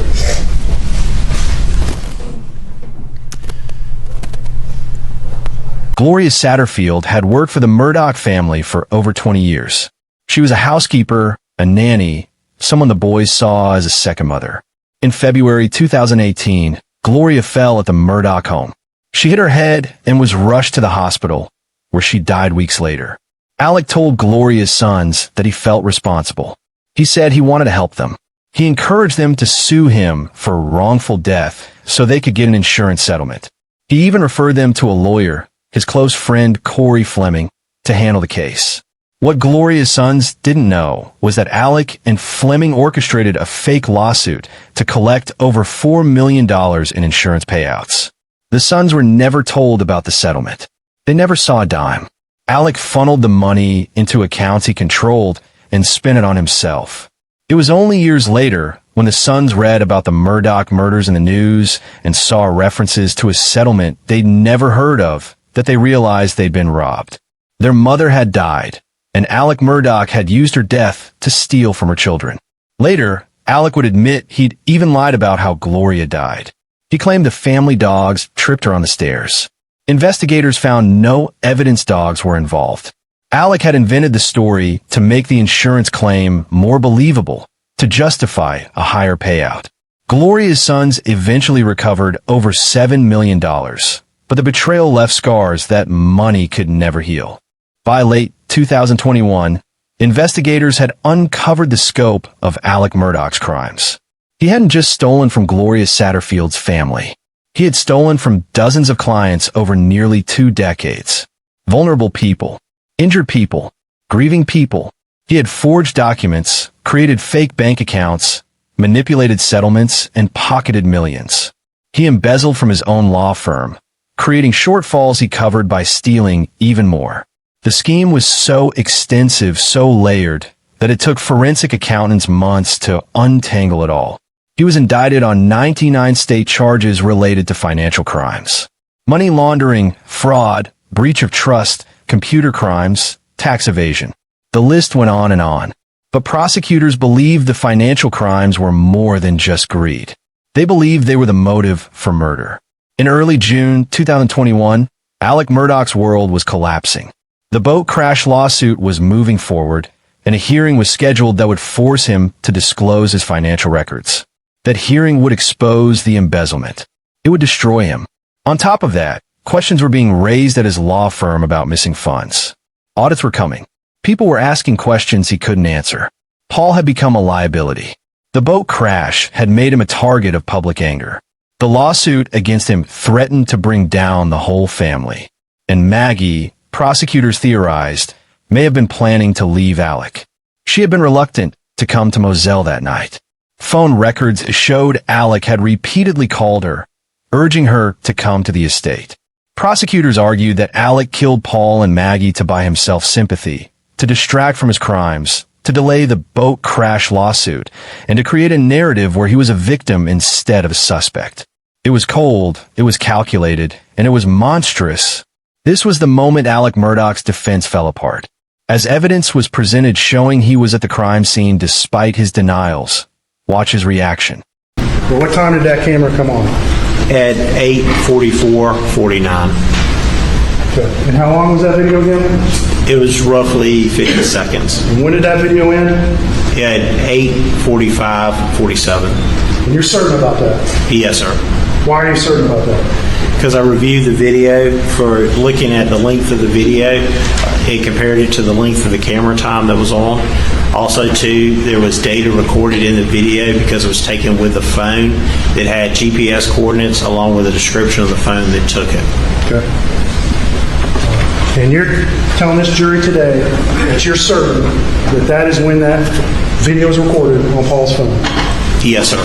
Gloria Satterfield had worked for the Murdaugh family for over 20 years. She was a housekeeper, a nanny, someone the boys saw as a second mother. In February 2018, Gloria fell at the Murdaugh home. She hit her head and was rushed to the hospital, where she died weeks later. Alec told Gloria's sons that he felt responsible. He said he wanted to help them. He encouraged them to sue him for wrongful death so they could get an insurance settlement. He even referred them to a lawyer, his close friend Corey Fleming, to handle the case. What Gloria's sons didn't know was that Alec and Fleming orchestrated a fake lawsuit to collect over $4 million in insurance payouts. The sons were never told about the settlement. They never saw a dime. Alec funneled the money into accounts he controlled and spent it on himself. It was only years later, when the sons read about the Murdaugh murders in the news and saw references to a settlement they'd never heard of, that they realized they'd been robbed. Their mother had died, and Alex Murdaugh had used her death to steal from her children. Later, Alec would admit he'd even lied about how Gloria died. He claimed the family dogs tripped her on the stairs. Investigators found no evidence dogs were involved. Alec had invented the story to make the insurance claim more believable, to justify a higher payout. Gloria's sons eventually recovered over $7 million, but the betrayal left scars that money could never heal. By late 2021, investigators had uncovered the scope of Alex Murdaugh's crimes. He hadn't just stolen from Gloria Satterfield's family. He had stolen from dozens of clients over nearly 2 decades. Vulnerable people, injured people, grieving people. He had forged documents, created fake bank accounts, manipulated settlements, and pocketed millions. He embezzled from his own law firm, creating shortfalls he covered by stealing even more. The scheme was so extensive, so layered, that it took forensic accountants months to untangle it all. He was indicted on 99 state charges related to financial crimes. Money laundering, fraud, breach of trust, computer crimes, tax evasion. The list went on and on. But prosecutors believed the financial crimes were more than just greed. They believed they were the motive for murder. In early June 2021, Alex Murdaugh's world was collapsing. The boat crash lawsuit was moving forward, and a hearing was scheduled that would force him to disclose his financial records. That hearing would expose the embezzlement. It would destroy him. On top of that, questions were being raised at his law firm about missing funds. Audits were coming. People were asking questions he couldn't answer. Paul had become a liability. The boat crash had made him a target of public anger. The lawsuit against him threatened to bring down the whole family. And Maggie, prosecutors theorized, may have been planning to leave Alec. She had been reluctant to come to Moselle that night. Phone records showed Alec had repeatedly called her, urging her to come to the estate. Prosecutors argued that Alec killed Paul and Maggie to buy himself sympathy, to distract from his crimes, to delay the boat crash lawsuit, and to create a narrative where he was a victim instead of a suspect. It was cold, it was calculated, and it was monstrous. This was the moment Alex Murdaugh's defense fell apart. As evidence was presented showing he was at the crime scene despite his denials, watch his reaction. Well, what time did that camera come on? At 8:44:49. Okay. And how long was that video again? It was roughly 50 seconds. And when did that video end? At 8:45:47. And you're certain about that? Yes, sir. Why are you certain about that? Because I reviewed the video for looking at the length of the video. It compared it to the length of the camera time that was on. Also, too, there was data recorded in the video because it was taken with the phone that had GPS coordinates along with a description of the phone that took it. Okay. And you're telling this jury today that you're certain that that is when that video was recorded on Paul's phone? Yes, sir.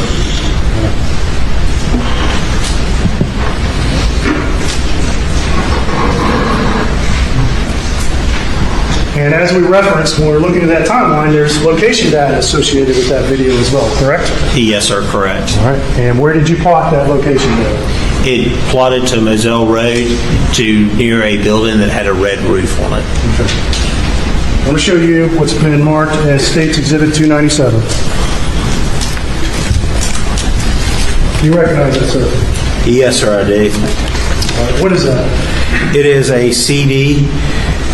And as we referenced, when we're looking at that timeline, there's location data associated with that video as well, correct? Yes, sir, correct. All right. And where did you plot that location data? It plotted to Moselle Road to near a building that had a red roof on it. Okay. I'm going to show you what's been marked as State's Exhibit 297. You recognize that, sir? Yes, sir, I do. All right. What is that? It is a CD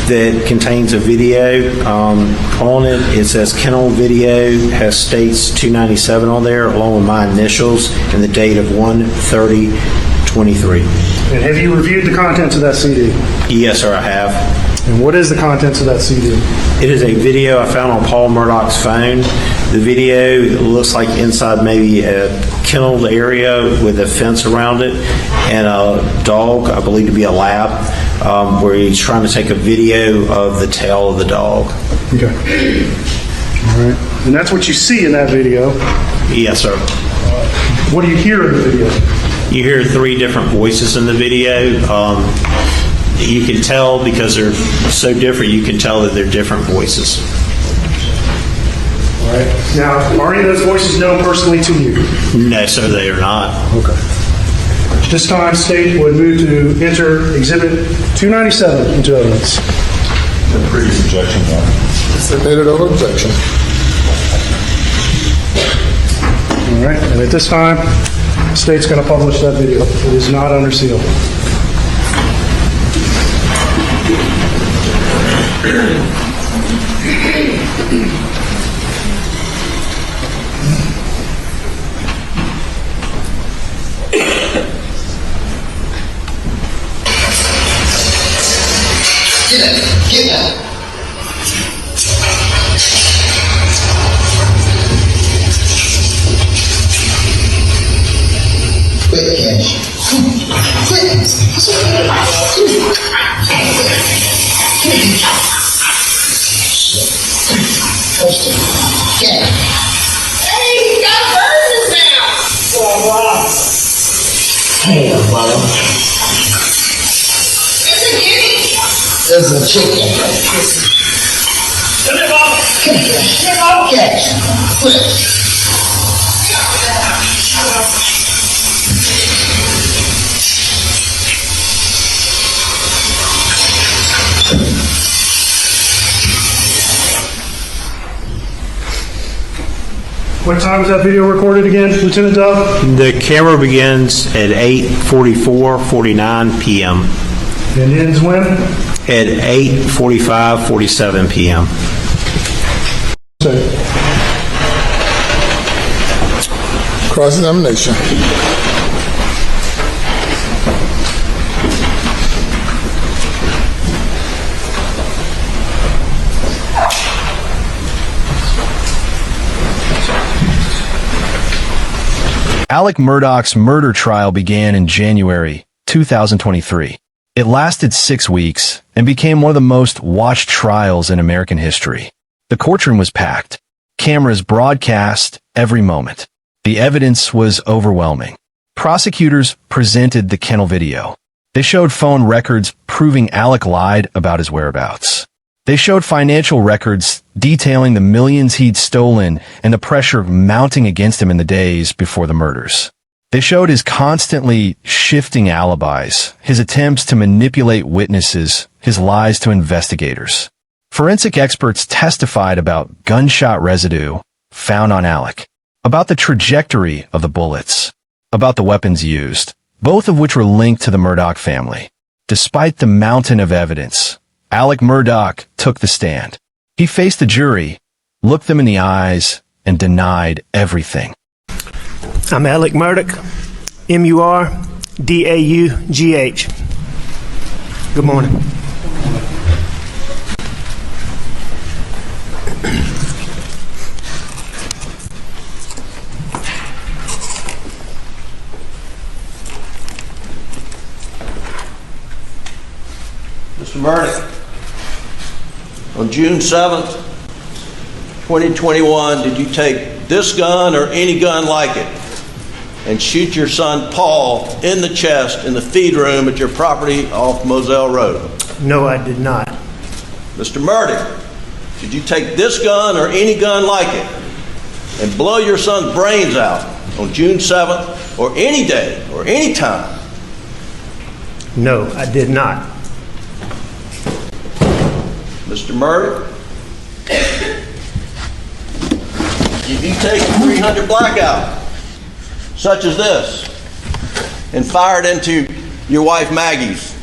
that contains a video. On it, it says Kennel Video, has States 297 on there, along with my initials and the date of 1/30/23. And have you reviewed the contents of that CD? Yes, sir, I have. And what is the contents of that CD? It is a video I found on Paul Murdaugh's phone. The video looks like inside maybe a kenneled area with a fence around it and a dog, I believe to be a lab, where he's trying to take a video of the tail of the dog. Okay. All right. And that's what you see in that video. Yes, sir. What do you hear in the video? You hear 3 different voices in the video. You can tell because they're so different, you can tell that they're different voices. All right. Now, are any of those voices known personally to you? No, sir, they are not. Okay. This time, state would move to enter Exhibit 297 into evidence. The previous objection, submitted over objection. All right. And at this time, the state's going to publish that video. It is not under seal. Get out. Quick, Cash. Quick. Hey, you got burgers now. Hey, brother. It's a guinea. There's a chicken. Come here, Mama. Come here. Come here, Mama. Cash. Quick. What time was that video recorded again, Lieutenant Dove? The camera begins at 8:44:49 p.m. And ends when? At 8:45:47 p.m. Cross-examination. Alex Murdaugh's murder trial began in January 2023. It lasted 6 weeks and became one of the most watched trials in American history. The courtroom was packed. Cameras broadcast every moment. The evidence was overwhelming. Prosecutors presented the kennel video. They showed phone records proving Alex lied about his whereabouts. They showed financial records detailing the millions he'd stolen and the pressure mounting against him in the days before the murders. They showed his constantly shifting alibis, his attempts to manipulate witnesses, his lies to investigators. Forensic experts testified about gunshot residue found on Alex, about the trajectory of the bullets, about the weapons used, both of which were linked to the Murdaugh family. Despite the mountain of evidence, Alex Murdaugh took the stand. He faced the jury, looked them in the eyes, and denied everything. I'm Alex Murdaugh, M-U-R-D-A-U-G-H. Good morning. Mr. Murdaugh, on June 7th, 2021, did you take this gun or any gun like it and shoot your son Paul in the chest in the feed room at your property off Moselle Road? No, I did not. Mr. Murdaugh, did you take this gun or any gun like it and blow your son's brains out on June 7th or any day or any time? No, I did not. Mr. Murdaugh, if you take a 300 blackout, such as this, and fire it into your wife Maggie's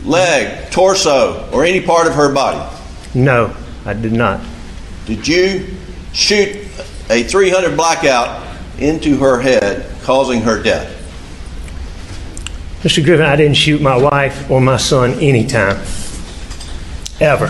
leg, torso, or any part of her body? No, I did not. Did you shoot a 300 blackout into her head, causing her death? Mr. Griffin, I didn't shoot my wife or my son anytime. ever.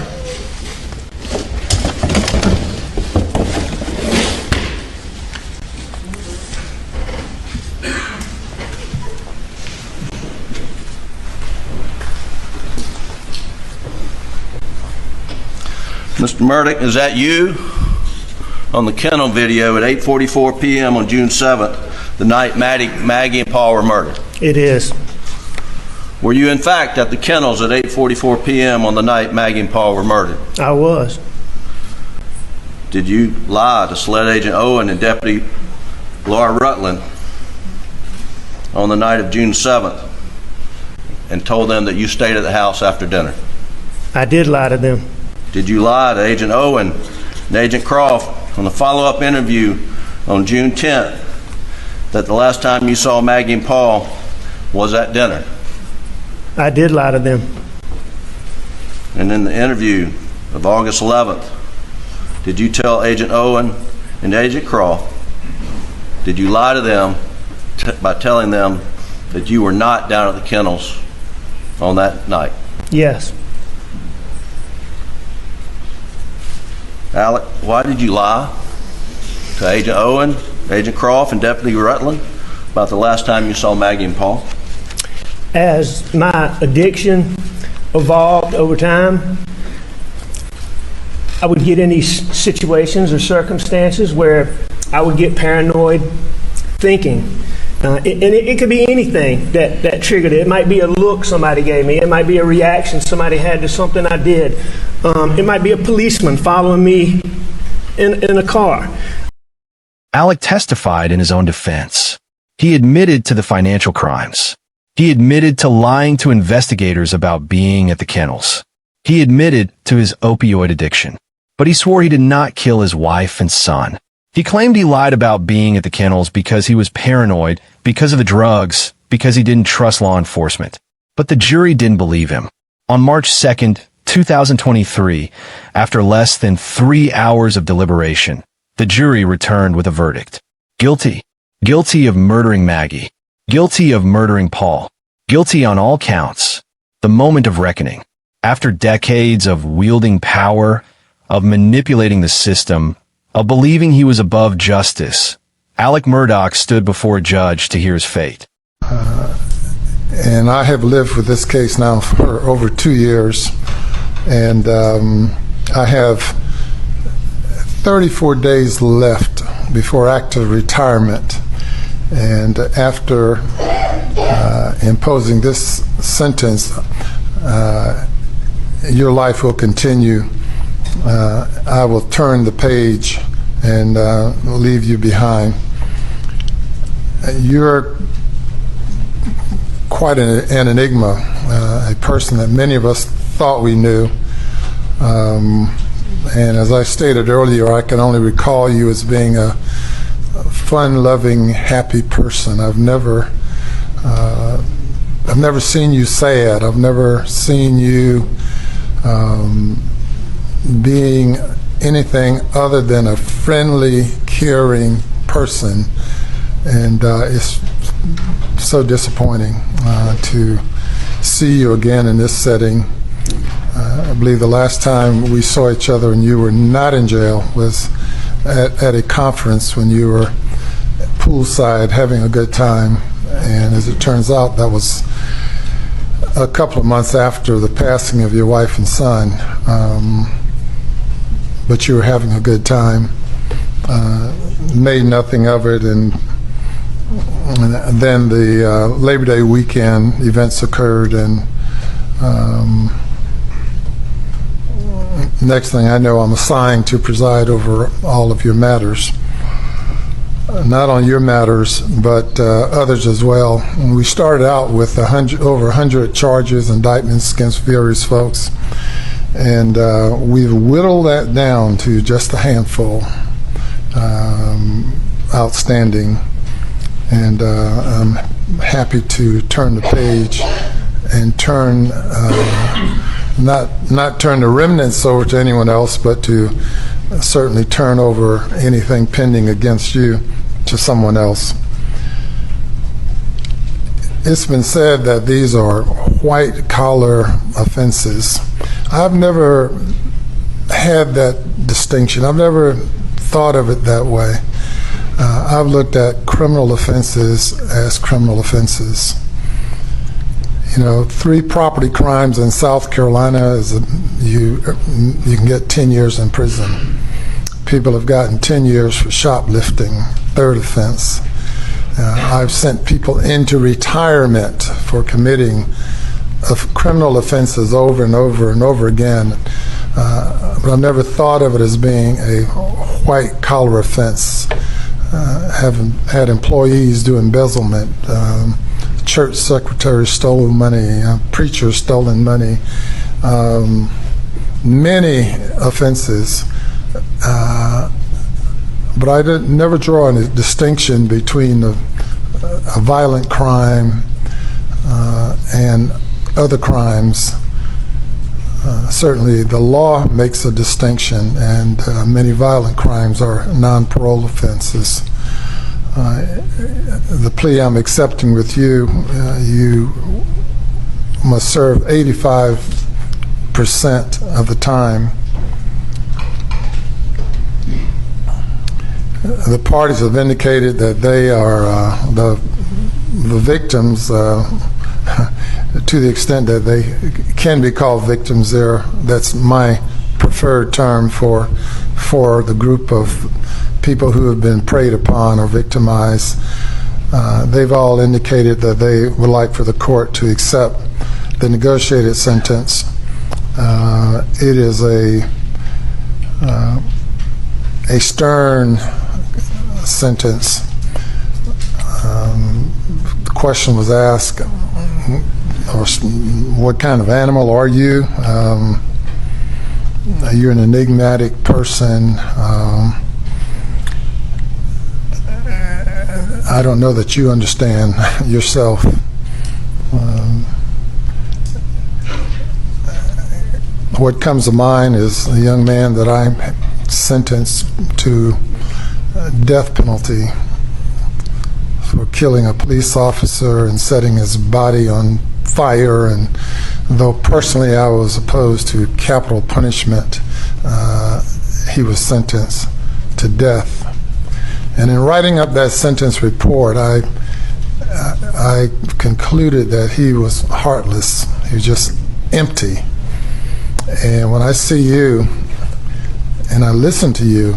Mr. Murdaugh, is that you on the kennel video at 8:44 p.m. on June 7th, the night Maggie and Paul were murdered? It is. Were you in fact at the kennels at 8:44 p.m. on the night Maggie and Paul were murdered? I was. Did you lie to SLED Agent Owen and Deputy Laura Rutland on the night of June 7th and told them that you stayed at the house after dinner? I did lie to them. Did you lie to Agent Owen and Agent Croft on the follow-up interview on June 10th that the last time you saw Maggie and Paul was at dinner? I did lie to them. And in the interview of August 11th, did you tell Agent Owen and Agent Croft, did you lie to them by telling them that you were not down at the kennels on that night? Yes. Alec, why did you lie to Agent Owen, Agent Croft, and Deputy Rutland about the last time you saw Maggie and Paul? As my addiction evolved over time, I would get in these situations or circumstances where I would get paranoid thinking. And it could be anything that triggered it. It might be a look somebody gave me. It might be a reaction somebody had to something I did. It might be a policeman following me in a car. Alec testified in his own defense. He admitted to the financial crimes. He admitted to lying to investigators about being at the kennels. He admitted to his opioid addiction. But he swore he did not kill his wife and son. He claimed he lied about being at the kennels because he was paranoid, because of the drugs, because he didn't trust law enforcement. But the jury didn't believe him. On March 2nd, 2023, after less than 3 hours of deliberation, the jury returned with a verdict. Guilty. Guilty of murdering Maggie. Guilty of murdering Paul. Guilty on all counts. The moment of reckoning. After decades of wielding power, of manipulating the system, of believing he was above justice, Alex Murdaugh stood before a judge to hear his fate. And I have lived with this case now for over 2 years, and I have 34 days left before active retirement. And after imposing this sentence, your life will continue. I will turn the page and leave you behind. You're quite an enigma, a person that many of us thought we knew. And as I stated earlier, I can only recall you as being a fun-loving, happy person. I've never seen you sad. I've never seen you being anything other than a friendly, caring person. And it's so disappointing to see you again in this setting. I believe the last time we saw each other and you were not in jail was at a conference when you were poolside having a good time. And as it turns out, that was a couple of months after the passing of your wife and son. But you were having a good time, made nothing of it, and then the Labor Day weekend events occurred, and next thing I know, I'm assigned to preside over all of your matters. Not on your matters, but others as well. And we started out with over 100 charges, indictments against various folks, and we've whittled that down to just a handful outstanding. And I'm happy to turn the page and turn not turn the remnants over to anyone else, but to certainly turn over anything pending against you to someone else. it's been said that these are white-collar offenses. I've never had that distinction. I've never thought of it that way. I've looked at criminal offenses as criminal offenses. 3 property crimes in South Carolina you can get 10 years in prison. People have gotten 10 years for shoplifting, 3rd offense. I've sent people into retirement for committing criminal offenses over and over and over again. But I've never thought of it as being a white-collar offense. Having had employees do embezzlement, church secretaries stole money, preachers stolen money, many offenses. But I never draw a distinction between a violent crime and other crimes. Certainly the law makes a distinction, and many violent crimes are non-parole offenses. The plea I'm accepting with you, you must serve 85% of the time. The parties have indicated that they are the victims, to the extent that they can be called victims. That's my preferred term for the group of people who have been preyed upon or victimized. They've all indicated that they would like for the court to accept the negotiated sentence. It is a stern sentence. The question was asked, what kind of animal are you? You're an enigmatic person. I don't know that you understand yourself. What comes to mind is a young man that I sentenced to death penalty for killing a police officer and setting his body on fire. And though personally I was opposed to capital punishment, he was sentenced to death. And in writing up that sentence report, I concluded that he was heartless. He was just empty. And when I see you and I listen to you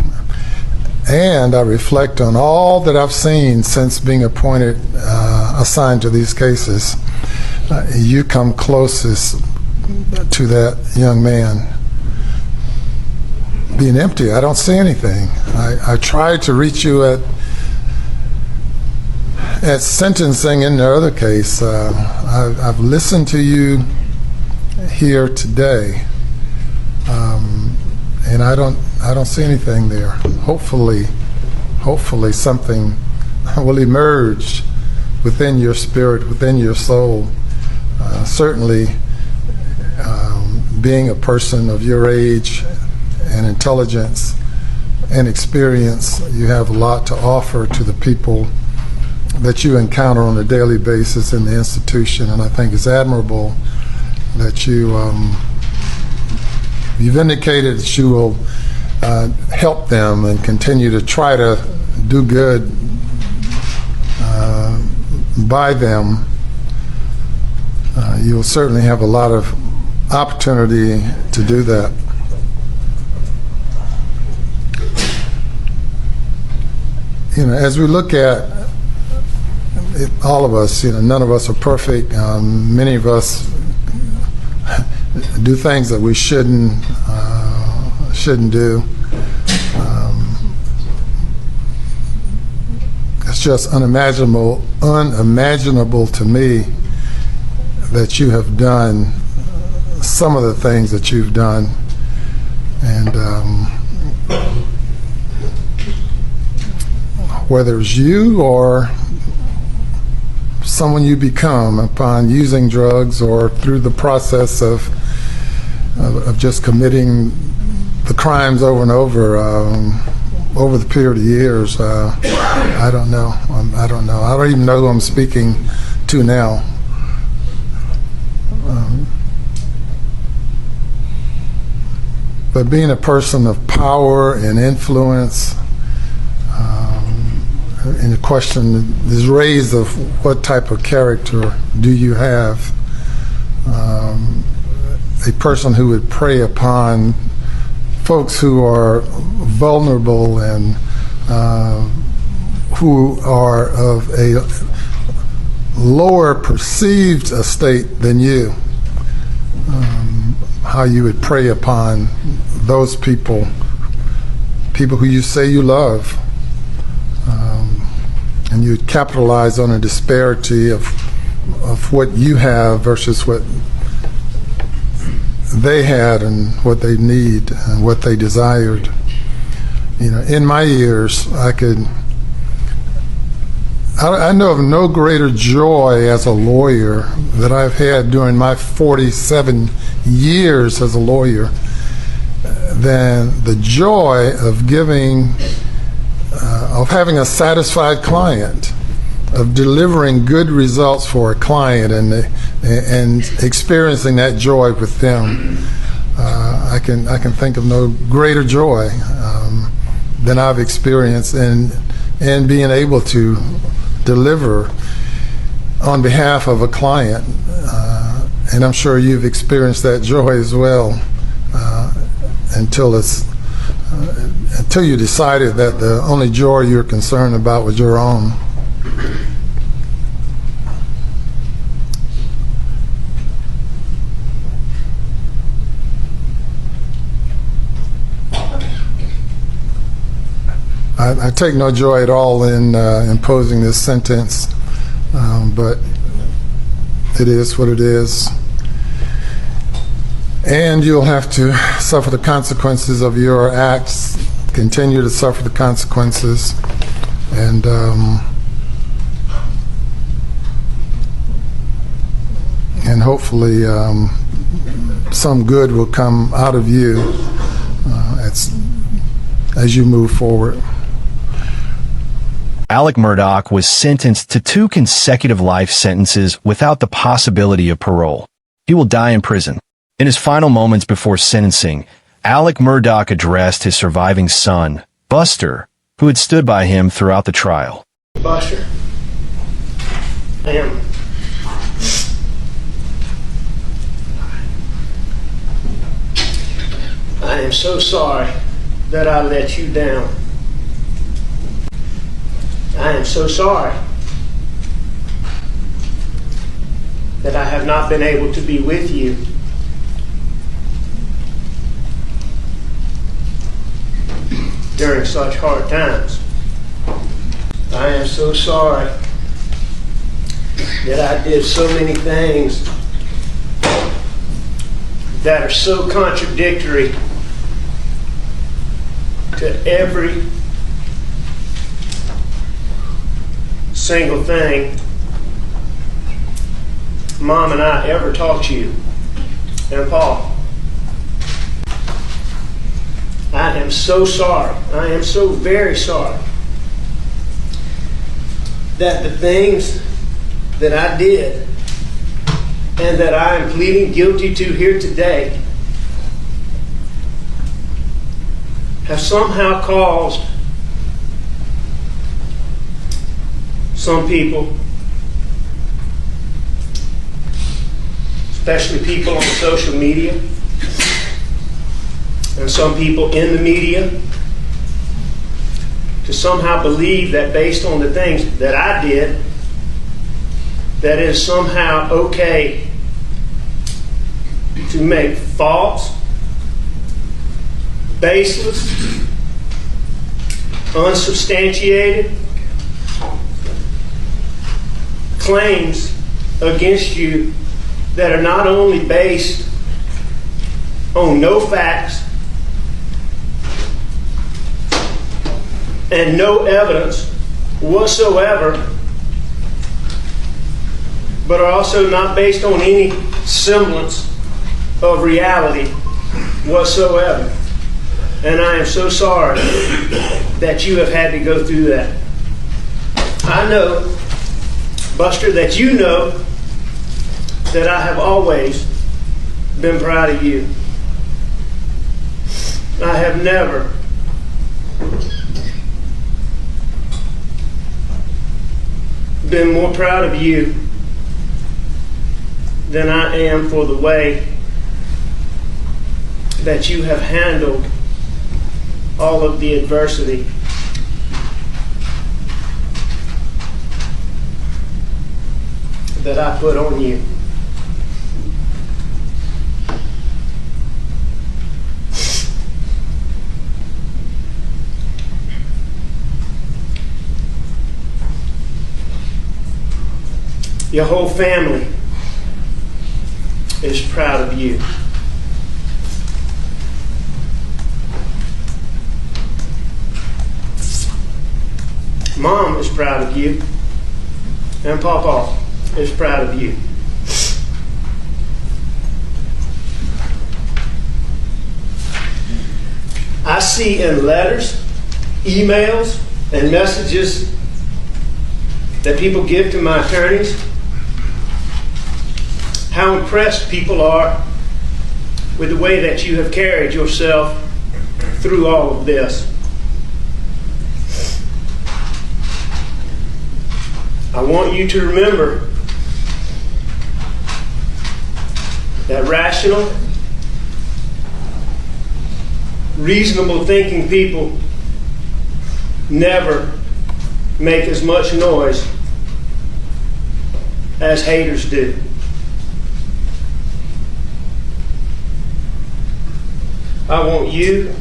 and I reflect on all that I've seen since being appointed, assigned to these cases, you come closest to that young man. Being empty, I don't see anything. I tried to reach you at sentencing in the other case. I've listened to you here today, and I don't see anything there. Hopefully something will emerge within your spirit, within your soul. Certainly, being a person of your age and intelligence and experience, you have a lot to offer to the people that you encounter on a daily basis in the institution, and I think it's admirable that you've indicated that you will help them and continue to try to do good by them. You'll certainly have a lot of opportunity to do that. As we look at it, all of us, none of us are perfect. Many of us do things that we shouldn't do. It's just unimaginable to me that you have done some of the things that you've done, and whether it's you or someone you become upon using drugs or through the process of just committing the crimes over and over the period of years. I don't know. I don't even know who I'm speaking to now. But being a person of power and influence, and the question is raised of what type of character do you have? A person who would prey upon folks who are vulnerable and who are of a lower perceived estate than you, how you would prey upon those people who you say you love, and you would capitalize on a disparity of what you have versus what they had and what they need and what they desired. You know, in my years, I know of no greater joy as a lawyer that I've had during my 47 years as a lawyer than the joy of having a satisfied client, of delivering good results for a client and experiencing that joy with them. I can think of no greater joy than I've experienced in being able to deliver on behalf of a client, and I'm sure you've experienced that joy as well until you decided that the only joy you're concerned about was your own. I take no joy at all in imposing this sentence, but it is what it is. And you'll have to suffer the consequences of your acts, continue to suffer the consequences, and hopefully some good will come out of you as you move forward. Alex Murdaugh was sentenced to 2 consecutive life sentences without the possibility of parole. He will die in prison. In his final moments before sentencing, Alex Murdaugh addressed his surviving son, Buster, who had stood by him throughout the trial. Buster, I am so sorry that I let you down. I am so sorry that I have not been able to be with you. During such hard times. I am so sorry that I did so many things that are so contradictory to every single thing Mom and I ever taught you. And Paul, I am so sorry. I am so very sorry that the things that I did and that I am pleading guilty to here today have somehow caused some people, especially people on social media, and some people in the media, to somehow believe that based on the things that I did, that it is somehow okay to make false, baseless, unsubstantiated claims against you that are not only based on no facts and no evidence whatsoever, but are also not based on any semblance of reality whatsoever. And I am so sorry that you have had to go through that. I know Buster, that you know that I have always been proud of you. I have never been more proud of you than I am for the way that you have handled all of the adversity that I put on you. Your whole family is proud of you. Mom is proud of you, and Papa is proud of you. I see in letters, emails, and messages that people give to my attorneys how impressed people are with the way that you have carried yourself through all of this. I want you to remember that rational, reasonable thinking people never make as much noise as haters do. I want you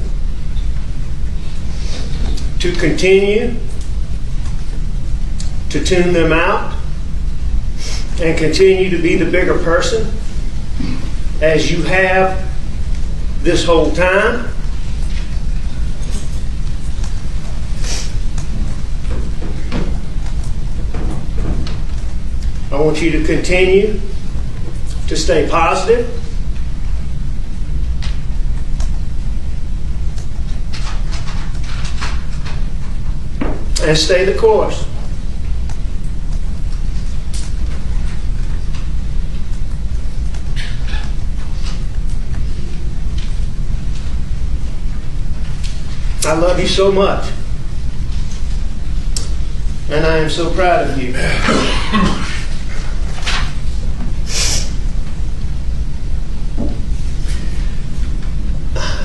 to continue to tune them out and continue to be the bigger person as you have this whole time. I want you to continue to stay positive. And stay the course. I love you so much. And I am so proud of you.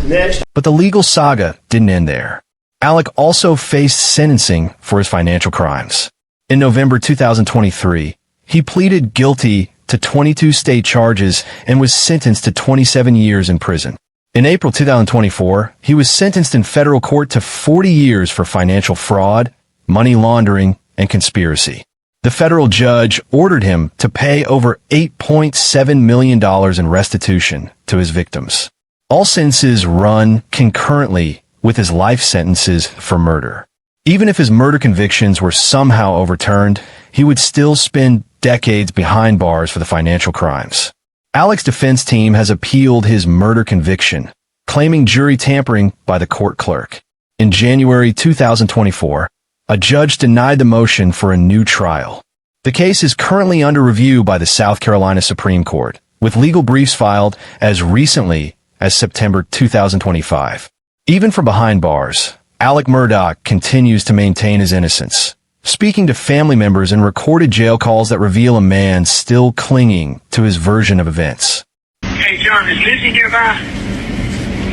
Next. But the legal saga didn't end there. Alec also faced sentencing for his financial crimes. In November 2023, he pleaded guilty to 22 state charges and was sentenced to 27 years in prison. In April 2024, he was sentenced in federal court to 40 years for financial fraud, money laundering, and conspiracy. The federal judge ordered him to pay over $8.7 million in restitution to his victims. All sentences run concurrently with his life sentences for murder. Even if his murder convictions were somehow overturned, he would still spend decades behind bars for the financial crimes. Alec's defense team has appealed his murder conviction, claiming jury tampering by the court clerk. In January 2024, a judge denied the motion for a new trial. The case is currently under review by the South Carolina Supreme Court, with legal briefs filed as recently as September 2025. Even from behind bars, Alex Murdaugh continues to maintain his innocence, speaking to family members in recorded jail calls that reveal a man still clinging to his version of events. Hey, John, is Lizzie nearby?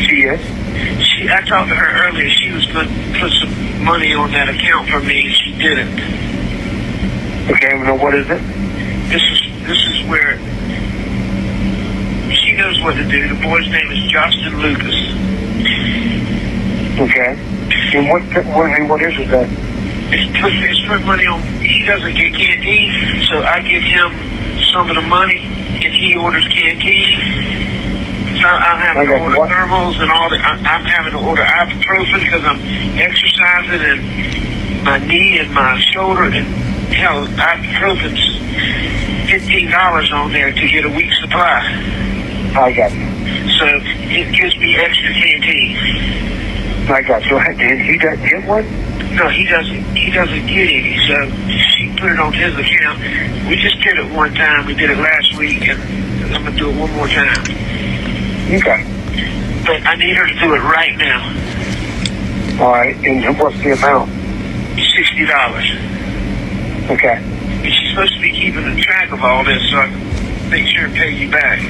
She is. I talked to her earlier. She was going to put some money on that account for me, and she didn't. Okay, well, what is it? This is where she knows what to do. The boy's name is Justin Lucas. Okay. And what is it then? It's put money on. He doesn't get canteen, so I give him some of the money, and he orders canteen. So I'm having to order thermals and all that. I'm having to order ibuprofen because I'm exercising and my knee and my shoulder. And hell, ibuprofen's $15 on there to get a week's supply. I got you. So it gives me extra canteen. I got you. And he doesn't get one? No, he doesn't get any, so she put it on his account. We just did it one time. We did it last week, and I'm going to do it one more time. Okay. But I need her to do it right now. All right, and what's the amount? $60. Okay. And she's supposed to be keeping a track of all this, so I can make sure and pay you back.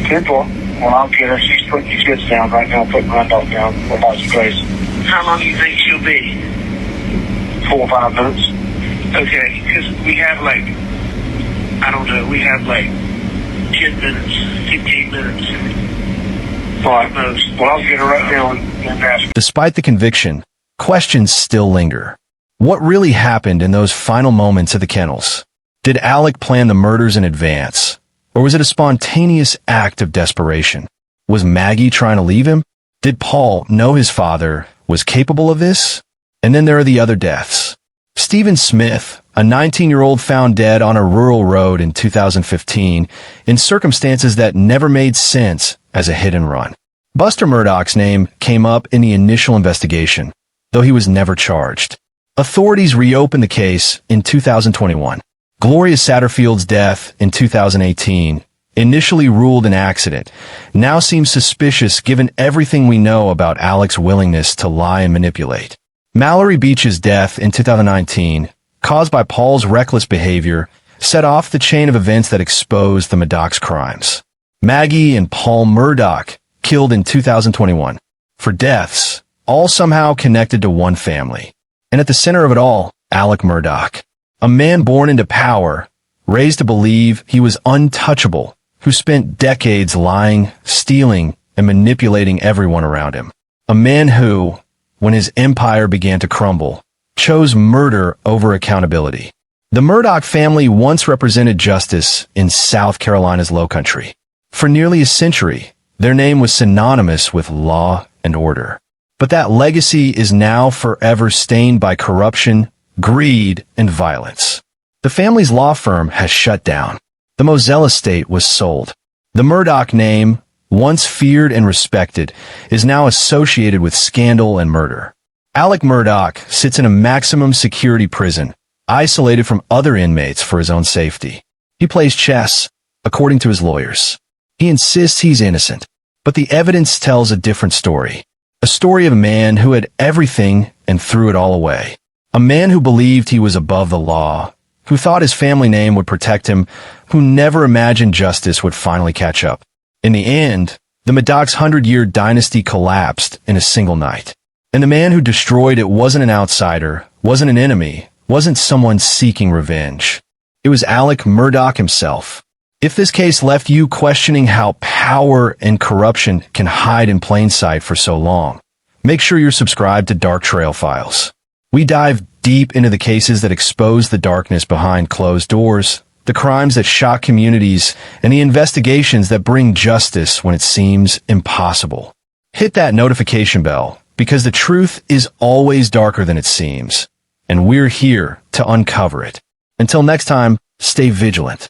Good boy. Well, I'll get her. She's putting the kids down right now, putting my dog down. We're about to place. How long do you think she'll be? 4 or 5 minutes. Okay, because we have like, I don't know, we have like 10 minutes, 15 minutes. All right, most. Well, I'll get her right now and ask her. Despite the conviction, questions still linger. What really happened in those final moments of the kennels? Did Alec plan the murders in advance? Or was it a spontaneous act of desperation? Was Maggie trying to leave him? Did Paul know his father was capable of this? And then there are the other deaths. Stephen Smith, a 19-year-old found dead on a rural road in 2015 in circumstances that never made sense as a hit and run. Buster Murdaugh's name came up in the initial investigation, though he was never charged. Authorities reopened the case in 2021. Gloria Satterfield's death in 2018, initially ruled an accident, now seems suspicious given everything we know about Alec's willingness to lie and manipulate. Mallory Beach's death in 2019, caused by Paul's reckless behavior, set off the chain of events that exposed the Murdaugh's crimes. Maggie and Paul Murdaugh, killed in 2021, for deaths, all somehow connected to one family. And at the center of it all, Alex Murdaugh, a man born into power, raised to believe he was untouchable, who spent decades lying, stealing, and manipulating everyone around him. A man who, when his empire began to crumble, chose murder over accountability. The Murdaugh family once represented justice in South Carolina's Lowcountry. For nearly a century, their name was synonymous with law and order. But that legacy is now forever stained by corruption, greed, and violence. The family's law firm has shut down. The Moselle estate was sold. The Murdaugh name, once feared and respected, is now associated with scandal and murder. Alex Murdaugh sits in a maximum security prison, isolated from other inmates for his own safety. He plays chess, according to his lawyers. He insists he's innocent, but the evidence tells a different story. A story of a man who had everything and threw it all away. A man who believed he was above the law, who thought his family name would protect him, who never imagined justice would finally catch up. In the end, the Murdaugh's 100-year dynasty collapsed in a single night. And the man who destroyed it wasn't an outsider, wasn't an enemy, wasn't someone seeking revenge. It was Alex Murdaugh himself. If this case left you questioning how power and corruption can hide in plain sight for so long, make sure you're subscribed to Dark Trail Files. We dive deep into the cases that expose the darkness behind closed doors, the crimes that shock communities, and the investigations that bring justice when it seems impossible. Hit that notification bell, because the truth is always darker than it seems, and we're here to uncover it. Until next time, stay vigilant.